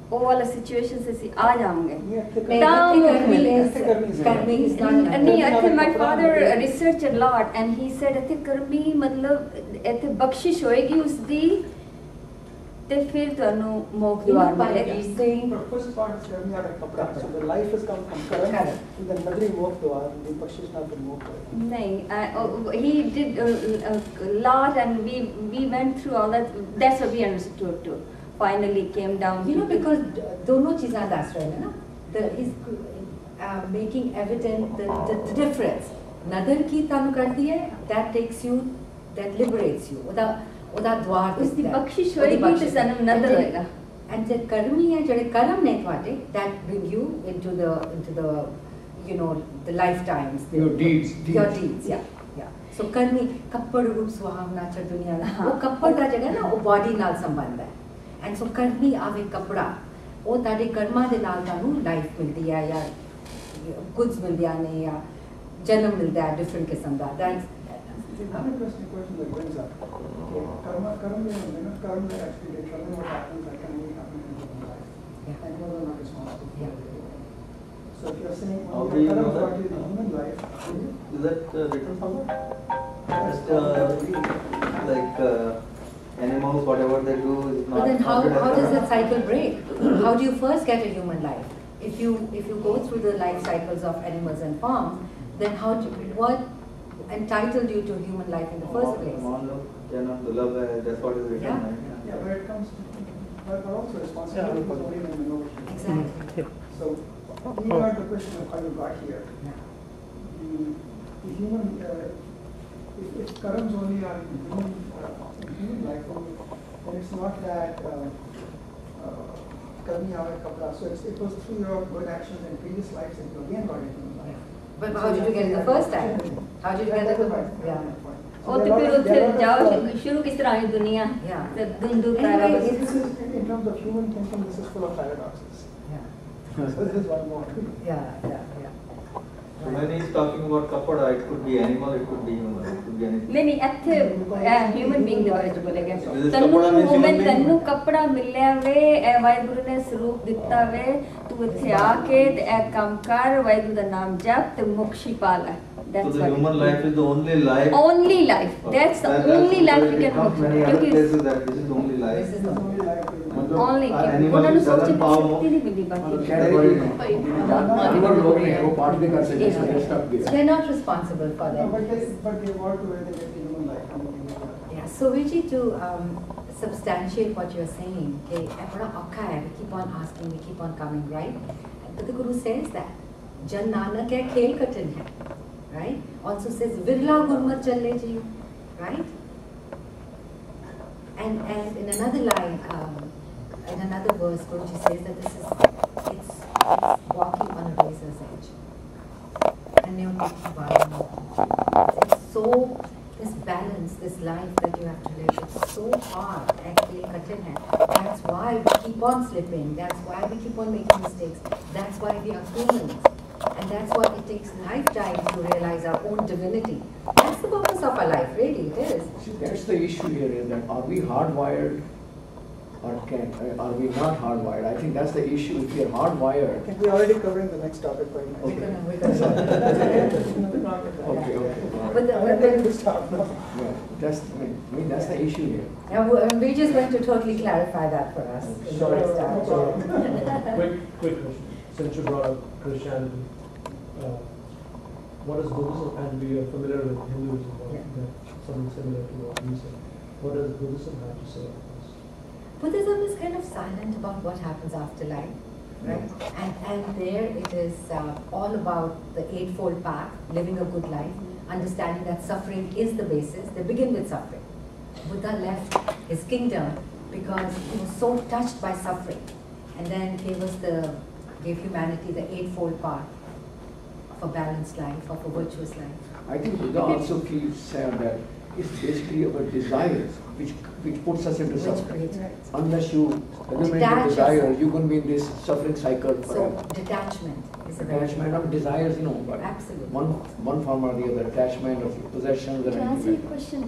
वो वाला सिचुएशन से आ जाओगे नहीं my father researched a lot and he said ਇੱਥੇ ਕਰਮੀ मतलब ਇੱਥੇ बख्शिश होएगी उसकी ਤੇ ਫਿਰ ਤੁਹਾਨੂੰ ਮੋਖ You know, ਦੁਆਰ by ਮਿਲੇਗਾ saying The first part is karmi out of kapra. So the life has come from karam. Correct. And then Nadri Mokh Dwar, the Pakshishna from Mokh Dwar. नहीं he did a lot and we went through all that. That's what we understood too. Finally came down you know to because दोनों चीज़ां दस रहे हैं ना the is making evident the difference नदर की तानु कर दी है that takes you that liberates you ਉਹਦਾ द्वार उसकी बख्शिश होएगी तो जन्म नदर होएगा and the karmi है ਜਿਹੜੇ ਕਰਮ ਨੇ ਤੁਹਾਡੇ that bring you into the you know the lifetimes Your deeds. your deeds yeah so karmi ਕੱਪੜ ਰੂਪ ਸੁਹਾਵਨਾ ਚ ਦੁਨੀਆ ਦਾ ਉਹ ਕੱਪੜ ਦਾ ਜਿਹੜਾ ਨਾ ਉਹ body ਨਾਲ ਸੰਬੰਧ ਹੈ and so karmi ਆਵੇ ਕੱਪੜਾ ਉਹ ਤੁਹਾਡੇ ਕਰਮਾਂ ਦੇ ਨਾਲ ਤੁਹਾਨੂੰ ਲਾਈਫ ਮਿਲਦੀ ਹੈ ਜਾਂ goods ਮਿਲਦੀਆਂ ਨੇ ਜਾਂ ਜਨਮ ਮਿਲਦਾ ਹੈ different ਕਿਸਮ ਦਾ that's Another interesting question that brings up. Okay, karma actually determine what happens that can only happen in human life. Yeah. And you're not responsible for Yeah. it. So if you're saying How only do you karma know that? brought you the human life, Is that written somewhere? that's Just like animals, whatever they do is not. But then how counted as does karma? that cycle break? How do you first get a human life? If you go through the life cycles of animals and farms, then what entitled you to human life in the first place? That's what is written. Yeah. right? Yeah, but it comes, but also responsibility for only in the minority. Exactly. So, you got the question of how you got here. Yeah. The human, if karams only are in human life only, then it's not that karmi aave kapra. So it was through your good actions in previous lives that you again got into human life. But how did you get it the first time? How did you get it the first? Yeah. ਉਹ ਤੇ ਫਿਰ ਉੱਥੇ ਜਾਓ ਸ਼ੁਰੂ ਕਿਸ ਤਰ੍ਹਾਂ ਹੋਈ ਦੁਨੀਆ Yeah. ਤੇ ਦੁੰਦੂ Anyway, para This is, in terms of human thinking, this is full of paradoxes. Yeah. So this is one more. Yeah. So when he's talking about kapada, it could be animal, it could be human, it could be anything. ਨਹੀਂ ਨਹੀਂ ਇੱਥੇ human being ਦੇ ਬਾਰੇ ਚ ਬੋਲੇਗਾ This is ਤੈਨੂੰ ਕੱਪੜਾ means human moment being? ਤੈਨੂੰ ਕੱਪੜਾ ਮਿਲਿਆ ਵੇ ਇਹ ਵਾਹਿਗੁਰੂ ਨੇ ਸਰੂਪ ਦਿੱਤਾ ਵੇ ਤੂੰ ਇੱਥੇ ਆ ਕੇ ਤੇ ਇਹ ਕੰਮ ਕਰ ਵਾਹਿਗੁਰੂ ਦਾ ਨਾਮ ਜਪ ਤੇ ਮੁਕਸ਼ੀ ਪਾ ਲੈ So that's the what human life is the only life. only life that's the only life you can Not many other क्योंकि places that this is the only life. This is the Only life is- only Animal ਉਹਨਾਂ ਨੂੰ doesn't ਸੋਚਣ ਦੀ power ਸ਼ਕਤੀ ਨਹੀਂ ਮਿਲੀ मतलब ਬਾਕੀ कह रहे हैं जानवर लोग ने वो पार्ट भी कर सकते हैं stuff So we're not responsible for No, them. but they want to where they get the human life from the human life. Yeah. So Vichi, to substantiate what you're saying, okay, we keep on asking, we keep on coming, right? But the Guru says that Jan Nanak hai khel katin hai, right? Also says Virla Gurmat challe ji, right? And in another line, in another verse, Guruji says that it's walking on a razor's edge. And it's so, this balance, this life that you have to live, it's so hard. Actually, that's why we keep on slipping. That's why we keep on making mistakes. That's why we are humans. And that's why it takes lifetimes to realize our own divinity. That's the purpose of our life, really, it is. See, that's the issue here, is that are we hardwired or are we not hardwired? I think that's the issue. If we are I hardwired, think we're already covering the next topic right now. We're gonna okay. But We're going to stop now. Yeah, that's, I mean, that's the issue here. Yeah, we're just going to totally clarify that for us. in the next chapter. Quick question. Since you brought up Christianity, what is Buddhism? And we are familiar with Hinduism, or something similar to what you said. What does Buddhism have to say about this? Buddhism is kind of silent about what happens after life, right? And there it is all about the Eightfold Path, living a good life, understanding that suffering is the basis. They begin with suffering. Buddha left his kingdom because he was so touched by suffering, and then gave humanity the Eightfold Path of a balanced life, of a virtuous life. I think Buddha also keeps saying that it's basically our desires which puts us into Which suffering. creates- Unless you eliminate Detach the desire, yourself. you're going to be in this suffering cycle So forever. detachment is a very Attachment of desires, you know, but Absolutely. one form or the other, attachment of possessions To and answer your question,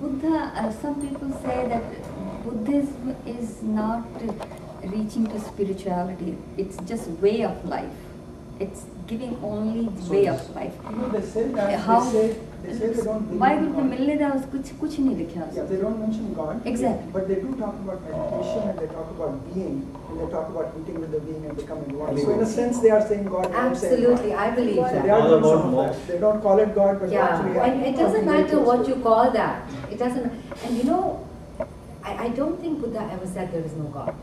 Buddha, some people say that Buddhism is not reaching to spirituality. It's just way of life. It's giving only the way of life. No, they say that, How- they say They say they don't believe Bible in पे God. मिलने दा उस कुछ नहीं लिखा Yeah, they don't mention God. Exactly. But they do talk about meditation and they talk about being and they talk about meeting with the being and becoming one. So in a sense, they are saying God. without saying Absolutely, God. I believe So that. they are All doing about some of moksha. that. They don't call it God, but Yeah, actually and it doesn't something very matter close what to you it. call that. It doesn't, and you know, I don't think Buddha ever said there is no God,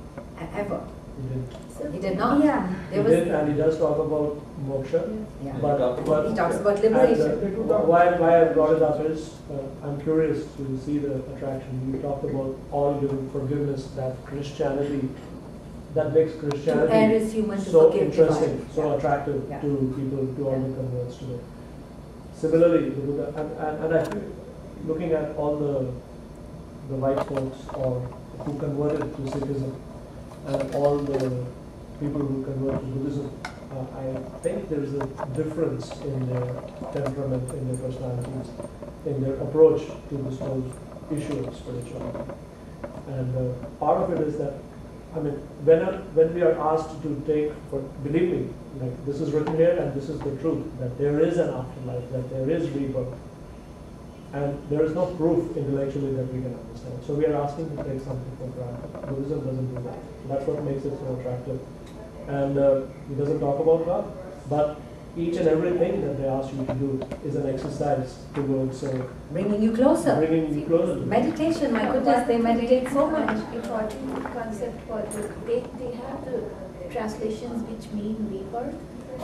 ever. He did. He did not. Yeah. There He was, did, and he does talk about moksha. yeah. But He talks about and, liberation. why I brought it up is I'm curious to see the attraction. You talked about all your forgiveness, that Christianity, that makes To err Christianity is human, to so forgive interesting, divine. so Yeah. attractive Yeah. to people, to all Yeah. the converts today. Similarly, the Buddha, and I feel, looking at all the white folks or who converted to Sikhism and all the people who convert to Buddhism, I think there is a difference in their temperament, in their personalities, in their approach to this whole issue of spirituality. And part of it is that, I mean, when we are asked to take, for believe me, like this is written here and this is the truth, that there is an afterlife, that there is rebirth. And there is no proof intellectually that we can understand. So we are asking to take something for granted. Buddhism doesn't do that. That's what makes it so attractive. And it doesn't talk about God, but each and everything that they ask you to do is an exercise towards Bringing you closer. bringing you closer to God. Meditation, my goodness, they meditate so much. Important concept for they have the translations which mean rebirth,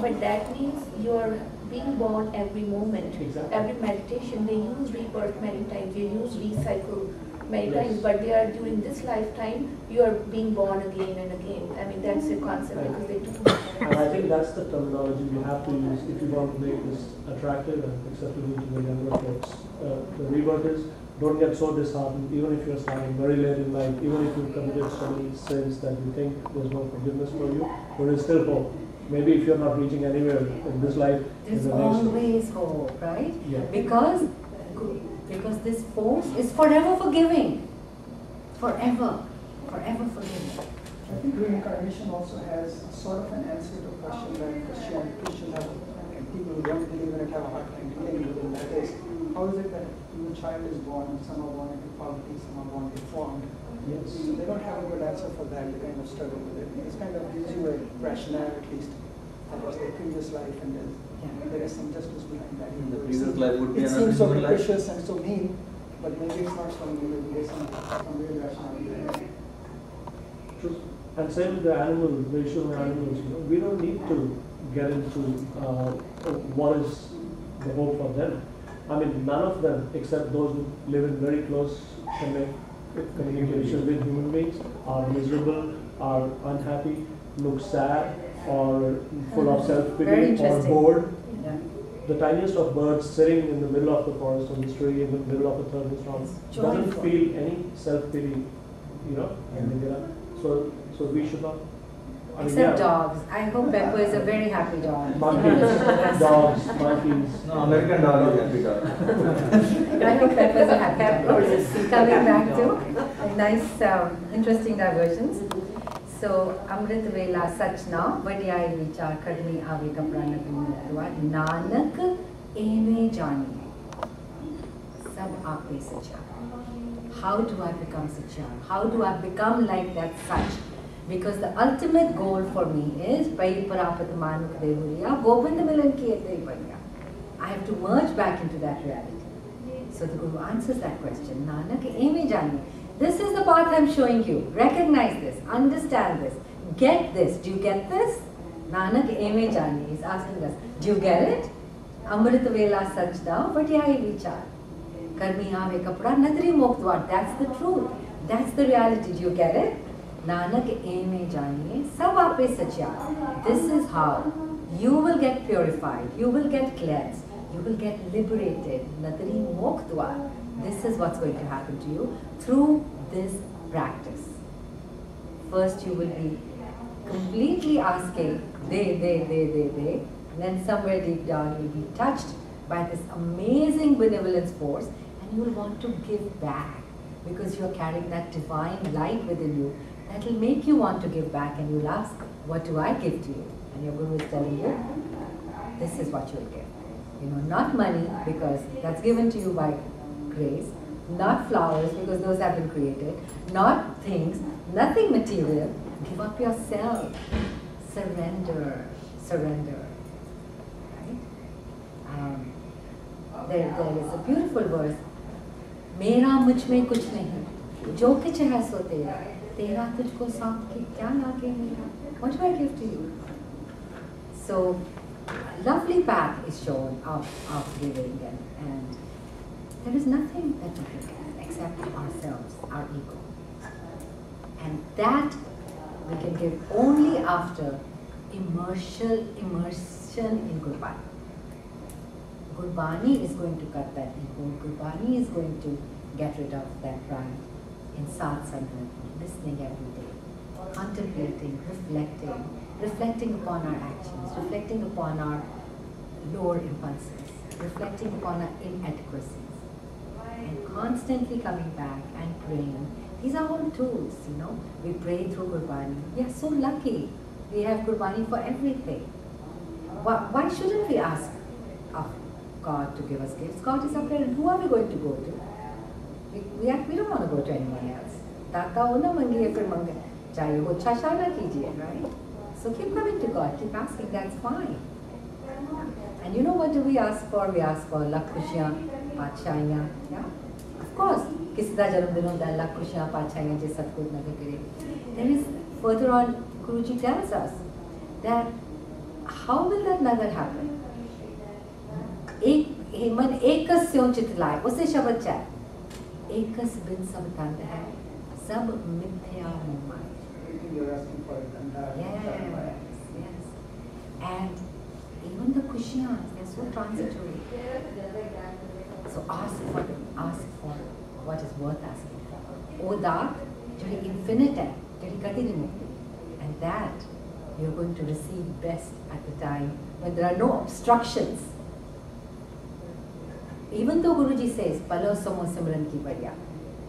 but that means you're being born every moment. Exactly. Every meditation, they use rebirth many times, they use recycle many Yes. times, but they are during this lifetime, you are being born again and again. I mean, that's the concept because they do. And I think that's the terminology we have to use if you want to make this attractive and acceptable to the younger folks. The rebirth is, don't get so disheartened, even if you're starting very late in life, even if you've committed so many sins that you think there's no forgiveness for you, there is still hope. Maybe if you're not reaching anywhere in this life, in There's the next one. always hope, right? Yeah. Because this force is forever forgiving. Forever forgiving. I think reincarnation also has sort of an answer to a question that Christians have, and people who don't believe in it have a hard time dealing with, and that is, how is it that a child is born, some are born into poverty, some are born deformed? Yes. So they don't have a good answer for that, they kind of struggle with it. It kind of gives you a rationale at least, that was their previous life and there is some justice behind that. The previous life would be It another seems so human life. capricious and so mean, but maybe it's not so mean, maybe there's some real rationale behind it. True. And same with the animals, racial animals, you know, we don't need to get into what is the hope for them. I mean, none of them, except those who live in very close communication with human beings, are miserable, are unhappy, look sad, or full of Very self-pity, or interesting. bored. Yeah. The tiniest of birds sitting in the middle of the forest on the tree, in the middle of a thunderstorm, It's doesn't joyful. feel any self-pity, you know, when they get up. So we should not. I mean, Except yeah, dogs. I hope Pepper is a very happy dog. monkeys, dogs, monkeys. No, American dog is happy dog. I hope Pepper is a happy dog. Coming back to nice, interesting diversions. So, Amrit Vela Sachna, Vadiyai Vichaar Karni Ave Kaprana Vinatwa, Nanak Eme Jani. Sab Ape Sacha. How do I become Sacha? How do I become like that Sach? Because the ultimate goal for me is Pai Parapat Manuk Devuriya, Govind Milan Kiyate Banya. I have to merge back into that reality. So the Guru answers that question. Nanak Eme Jani. This is the path I am showing you. Recognize this, understand this, get this. Do you get this? Nanak Eme Jani is asking us, do you get it? Amrit Vela Sajda, Vadiyai Vichaar. Karmi Ave Kapra, Nadri Moktwar. That's the truth. That's the reality. Do you get it? Nanak Eme Jani, Sab Ape Sacha. This is how you will get purified, you will get cleansed, you will get liberated. Nadri Moktwar. This is what's going to happen to you through this practice. First you will be completely asking, they. Then somewhere deep down you'll be touched by this amazing benevolence force and you will want to give back because you're carrying that divine light within you that will make you want to give back, and you'll ask, what do I give to you? And your Guru is telling you, this is what you'll give. not money, because that's given to you by grace, not flowers, because those have been created, not things, nothing material. Give up yourself. Surrender. Surrender. Right? There is a beautiful verse. मेरा मुझ में कुछ नहीं, जो कुछ है सो तेरा, तेरा तुझको सौंप के क्या लागे मेरा? What do I give to you? So, a lovely path is shown of giving, and there is nothing that we can give except ourselves, our ego. And that we can give only after immersion in Gurbani. Gurbani is going to cut that ego. Gurbani is going to get rid of that pride in Sardarni, listening every day, contemplating, reflecting upon our actions, reflecting upon our lower impulses, reflecting upon our inadequacies, and constantly coming back and praying. These are all tools, We pray through Gurbani. We are so lucky. We have Gurbani for everything. Why shouldn't we ask of God to give us gifts? God is our parent. Who are we going to go to? We don't want to go to anyone else. Data ho na mangiye fir mange. Chahiye ho chasha na kijiye, right? So keep coming to God, keep asking, that's fine. And you know what do we ask for? We ask for lakh khushiyan, paatshaiyan, yeah? Of course, kisi da janam hunda lakh khushiyan, paatshaiyan je sab kuch nagar kare. There is, further on, Guruji tells us that how will that nagar happen? मन एकस स्यों चितलाए, उसे शब्द चाहे, एकस बिन सब तंग है, सब मिथ्या मोहमाया. Yes. And even the kushiyans, they're so transitory. So ask for what is worth asking for. O that, jodi infinite hai, jodi kadi nahi mukti. And that you're going to receive best at the time when there are no obstructions. Even though Guruji says, Palo Samo Simran Ki Badiya,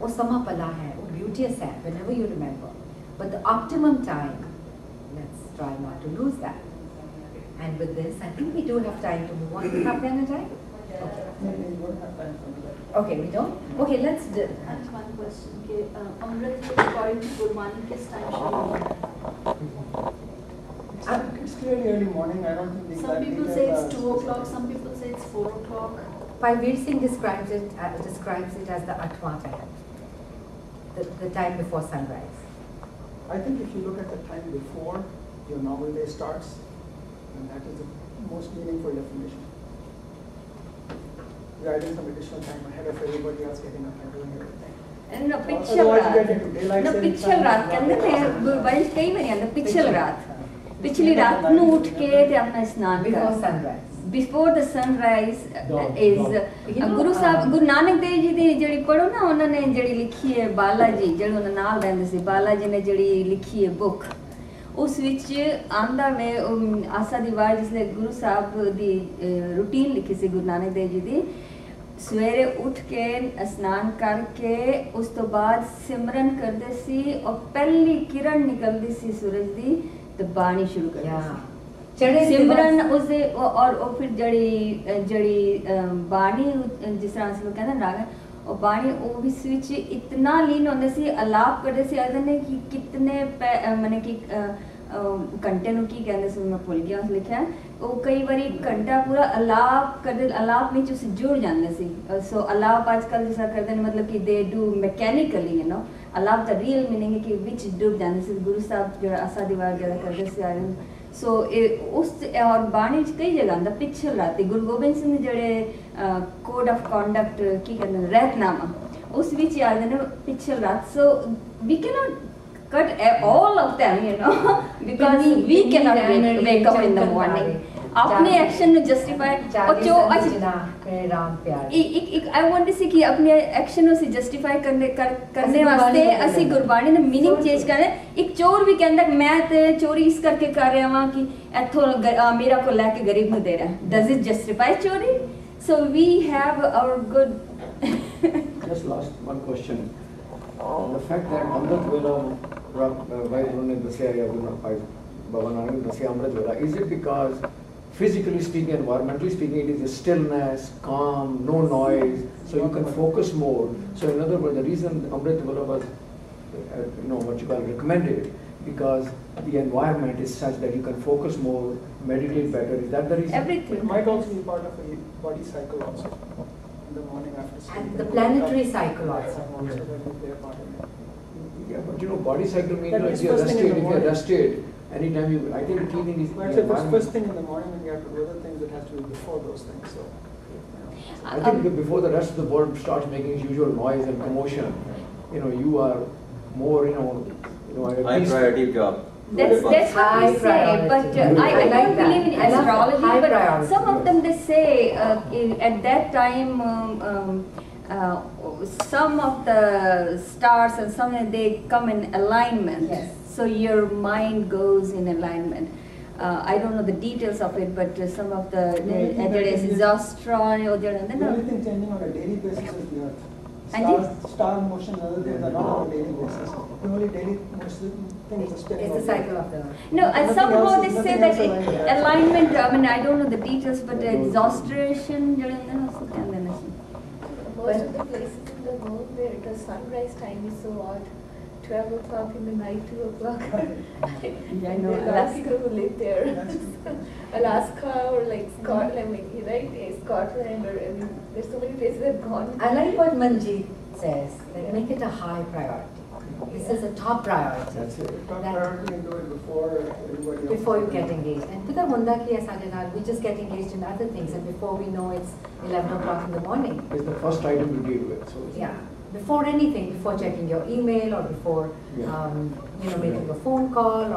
O Sama Pala hai, O beauteous hai, whenever you remember. But the optimum time, let's try not to lose that. And with this, I think we do have time to move on. Do you have time? Okay. We don't have time for that. Okay, we don't? Okay, let's do. And one question. Amrit, according to Gurbani, किस time It's clearly early morning. I don't think the Some exact people details say it's are 2 o'clock, some people say it's 4 o'clock. Veer Singh describes it as the Atma time, the time before sunrise. I think if you look at the time before your novel day starts, then that is the most meaningful definition. You're adding some additional time ahead of everybody else getting up and doing everything. No, Otherwise you get into daylight saving पिछल time. रात कहते हैं गुरबाणी कई बार आंदा पिछल रात पिछली रात ਨੂੰ ਉੱਠ ਕੇ ਤੇ ਆਪਣਾ ਇਸ਼ਨਾਨ Before ਕਰ sunrise. Before the sunrise is Guru Sahib, Guru Nanak Dev Ji ਦੀ ਜਿਹੜੀ ਪੜੋ ਨਾ ਉਹਨਾਂ ਨੇ ਜਿਹੜੀ ਲਿਖੀ ਹੈ ਬਾਲਾ ਜੀ ਜਿਹੜੇ ਉਹਨਾਂ ਨਾਲ ਰਹਿੰਦੇ ਸੀ ਬਾਲਾ ਜੀ ਨੇ ਜਿਹੜੀ ਲਿਖੀ ਹੈ ਬੁੱਕ ਉਸ ਵਿੱਚ ਆਂਦਾ ਵੇ ਆਸਾ ਦੀ ਵਾਰ ਜਿਸਲੇ ਗੁਰੂ ਸਾਹਿਬ ਦੀ ਰੂਟੀਨ ਲਿਖੀ ਸੀ ਗੁਰੂ ਨਾਨਕ ਦੇਵ ਜੀ ਦੀ ਸਵੇਰੇ ਉੱਠ ਕੇ ਇਸ਼ਨਾਨ ਕਰਕੇ ਉਸ ਤੋਂ ਬਾਅਦ ਸਿਮਰਨ ਕਰਦੇ ਸੀ ਔਰ ਪਹਿਲੀ ਕਿਰਨ ਨਿਕਲਦੀ ਸੀ ਸੂਰਜ ਦੀ ਤੇ ਬਾਣੀ ਸ਼ੁਰੂ ਕਰਦੇ ਸੀ सिमरन उसे और फिर जड़ी बाणी जिस तरह से लोग कहते ना और बाणी उस विच इतना लीन होंदे सी अलाप करदे सी आदे ने कि कितने माने कि घंटे नु की कहंदे सी मैं भूल गया उस लिखा वो कई बारी घंटा पूरा अलाप करदे अलाप विच उस जुड़ जांदे सी सो अलाप आजकल जैसा करदे ने मतलब कि दे डू मैकेनिकली अलाप द रियल मीनिंग है कि विच डूब जांदे सी गुरु साहब जो आसा दीवार जरा करदे सी सो उस और बाणी कई जगह आंदा पिछल रात गुरु गोबिंद सिंह जड़े कोड ऑफ कॉन्डक्ट की कहते रहतनामा उस विच आंदे ने पिछल रात so we can not cut all of them because we cannot wake up in the morning अपने एक्शन ਨੂੰ ਜਸਟੀਫਾਈ और जो ਇੱਕ आई वांट टू सी कि अपने एक्शन ਨੂੰ ਅਸੀਂ ਜਸਟੀਫਾਈ करने वास्ते ਅਸੀਂ ਗੁਰਬਾਣੀ ਦਾ मीनिंग ਚੇਂਜ ਕਰਨਾ ਇੱਕ ਚੋਰ ਵੀ ਕਹਿੰਦਾ ਮੈਂ ਤੇ ਚੋਰੀ ਇਸ ਕਰਕੇ ਕਰ ਰਿਹਾ ਹਾਂ ਕਿ ਇੱਥੋਂ ਮੇਰਾ ਕੋ ਲੈ ਕੇ ਗਰੀਬ ਨੂੰ ਦੇ ਰਿਹਾ does it justify ਚੋਰੀ so we have our good just last one question the fact that amrit vela भाई उन्होंने दसिया या गुरु भाई बाबा नानक ने दसिया अमृत वेला is it because physically speaking, environmentally speaking, it is a stillness, calm, no noise, so you can focus more. So in other words, the reason Amrit Vallabh was, what you call recommended, because the environment is such that you can focus more, meditate better. Is that the reason? Everything. It might also be part of a body cycle also, in the morning after sleep. And the planetary cycle also. Also that will play a part in it. Yeah, but body cycle means That if means you're first thing in rested, the if you're morning. rested, anytime you, I think the key thing is But the it's the environment. first thing in the morning when you have to do other things, it has to be before those things, so. I think that before the rest of the world starts making its usual noise and commotion, you are more, at High peace. priority job. That's what High we say, priority. but I I like don't that. believe in I love astrology, high but priority. some of them they say at that time some of the stars and some they come in alignment. Yes. So your mind goes in alignment. I don't know the details of it, but some of the only thing there that is is- Zastra or The only thing changing on a daily basis is the earth. And Star motion and other things are not on a daily basis. The only daily motion thing is the spinning It's of the the cycle earth. of the No, and Nothing somehow else- they say nothing that else aligned with it, that. alignment, I mean, I don't know the details, but exhaustion, Most of the places in the world where the sunrise time is so odd, 12 o'clock in the night, 2 o'clock. Yeah, I know, There are a lot of Alaska. people who live there. Alaska or like Scotland, right? Scotland or there's so many places I've gone. I like what Manjeet says, like make it a high priority. This is a top priority. That's it. Top That- priority and do it before everybody else. Before you get engaged. And pita hunda ki hai sade naal, we just get engaged in other things, and before we know it's 11 o'clock in the morning. It's the first item you deal with. So it's- Yeah, before anything, before checking your email or before, making a phone call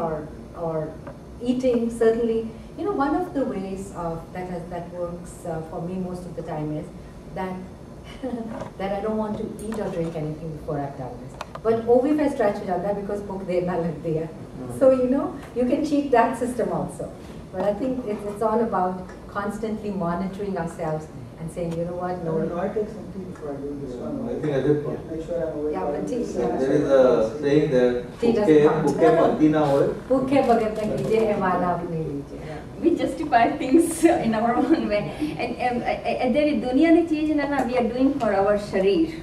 or eating, certainly. One of the ways that works for me most of the time is that that I don't want to eat or drink anything before I've done this. But we have stretched jata because book de na lagdi hai. So you can cheat that system also. But I think it's all about constantly monitoring ourselves and saying, you know what, No, no. I take some tea before I do this one. I think as if Make sure I'm awake. Yeah, while but I'm tea, doing yeah. this. there is a saying that Tea doesn't count. bhukke magdi na hoye. Bhukhe bhagat na kijiye, hai wala apne lijiye. We justify things in our own way. And there is dunya ne cheez na we are doing for our sharir.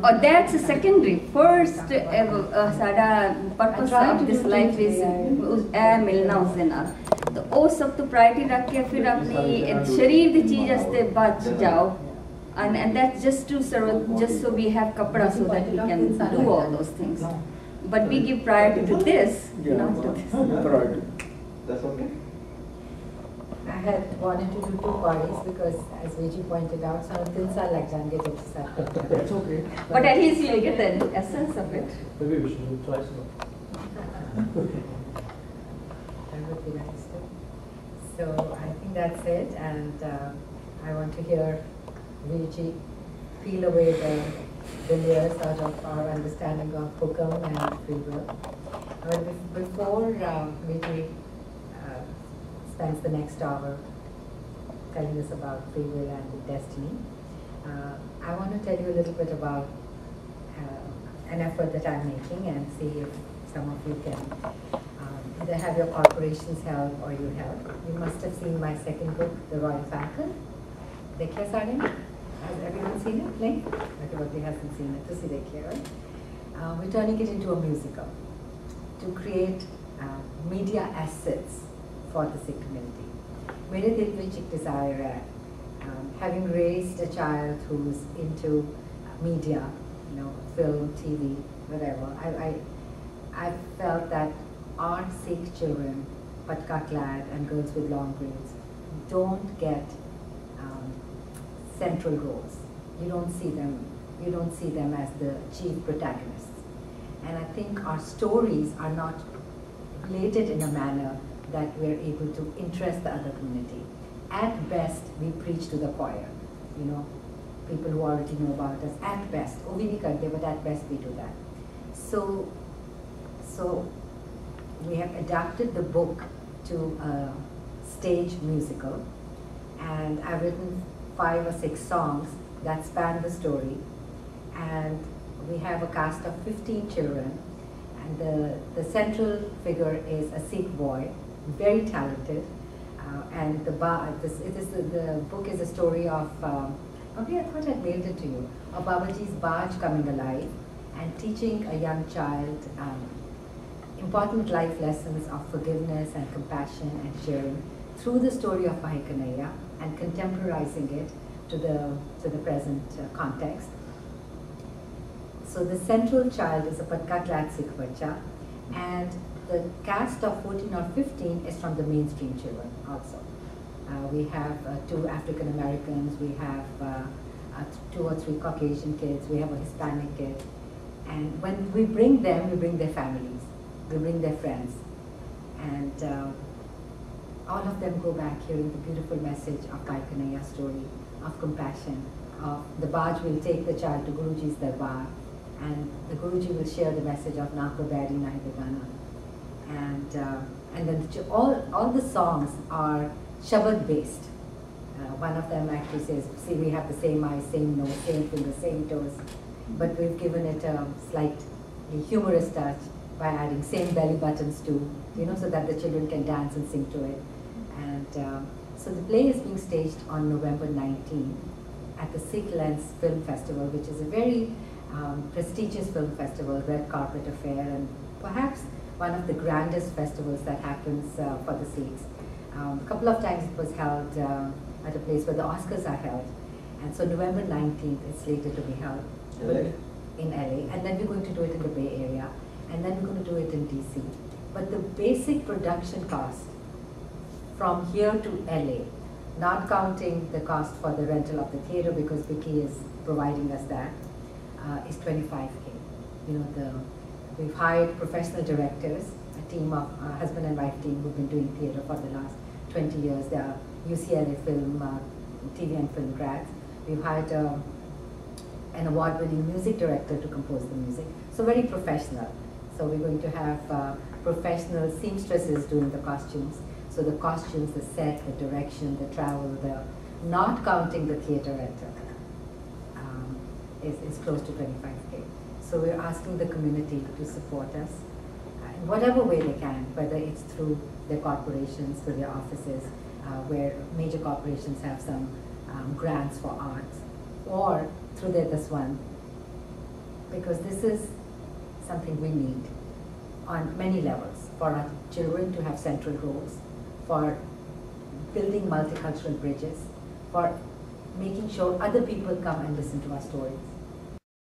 Or that's a secondary. First, साडा purpose of this life is मिलना उस दिन आ. तो वो सब तो priority रख के फिर अपनी शरीर दी चीज अस्ते बच जाओ. And that's just to serve, just so we have kapda so that we can do all those things. But we give priority to this, not to this. Priority. That's okay. I had wanted to do 2 parties because, as Viji pointed out, so 3 saal lag jayenge Japji Sahib. That's okay. But at least you'll get the essence of it. Maybe we should do twice now. That would be nice too. So I think that's it, and I want to hear Viji peel away the layers out of our understanding of hukam and free will. Before Viji spends the next hour telling us about free will and destiny, I want to tell you a little bit about an effort that I'm making and see if some of you can either have your corporations help or you help. You must have seen my second book, The Royal Falcon. Dekhiya Sardarni? Has everyone seen it? No? Everybody hasn't seen it. Tusi dekhiye, right? We're turning it into a musical to create media assets for the Sikh community. Mere dil vich ek desire hai, having raised a child who's into media, film, TV, whatever, I felt that our Sikh children, patka clad and girls with long braids, don't get central roles. You don't see them as the chief protagonists. And I think our stories are not related in a manner that we're able to interest the other community. At best, we preach to the choir. People who already know about us. At best, we nahi karte, but at best we do that. So we have adapted the book to a stage musical, and I've written 5 or 6 songs that span the story, and we have a cast of 15 children, and the central figure is a Sikh boy very talented. And the book is a story of, probably I thought I'd mailed it to you, of Babaji's barge coming alive and teaching a young child important life lessons of forgiveness and compassion and sharing through the story of Bhai Kanhaiya and contemporizing it to the present context. So the central child is a patka clad Sikh bacha, and the cast of 14 or 15 is from the mainstream children also. We have 2 African Americans, we have 2 or 3 Caucasian kids, we have a Hispanic kid. And when we bring them, we bring their families, we bring their friends. And all of them go back hearing the beautiful message of Bhai Kanhaiya's story, of compassion, of the barge will take the child to Guruji's darbar, and the Guruji will share the message of Nako Bari Nahi Begana. And then all the songs are Shabad based. One of them actually says, see, we have the same eyes, same nose, same fingers, same toes, but we've given it a slightly humorous touch by adding same belly buttons too, so that the children can dance and sing to it. And so the play is being staged on November 19 at the Sikh Lens Film Festival, which is a very prestigious film festival, red carpet affair, and perhaps one of the grandest festivals that happens for the Sikhs. A couple of times it was held at a place where the Oscars are held. And so November 19th is slated to be held in LA. And then we're going to do it in the Bay Area. And then we're going to do it in DC. But the basic production cost from here to LA, not counting the cost for the rental of the theater because Vicky is providing us that, is 25K. We've hired professional directors, a team of husband and wife team who've been doing theater for the last 20 years. They are UCLA film, TV and film grads. We've hired an award-winning music director to compose the music. So very professional. So we're going to have professional seamstresses doing the costumes. So the costumes, the set, the direction, the travel, not counting the theater rental, is close to 25K. So we're asking the community to support us in whatever way they can, whether it's through their corporations, through their offices, where major corporations have some grants for arts, or through their this one, because this is something we need on many levels, for our children to have central roles, for building multicultural bridges, for making sure other people come and listen to our stories.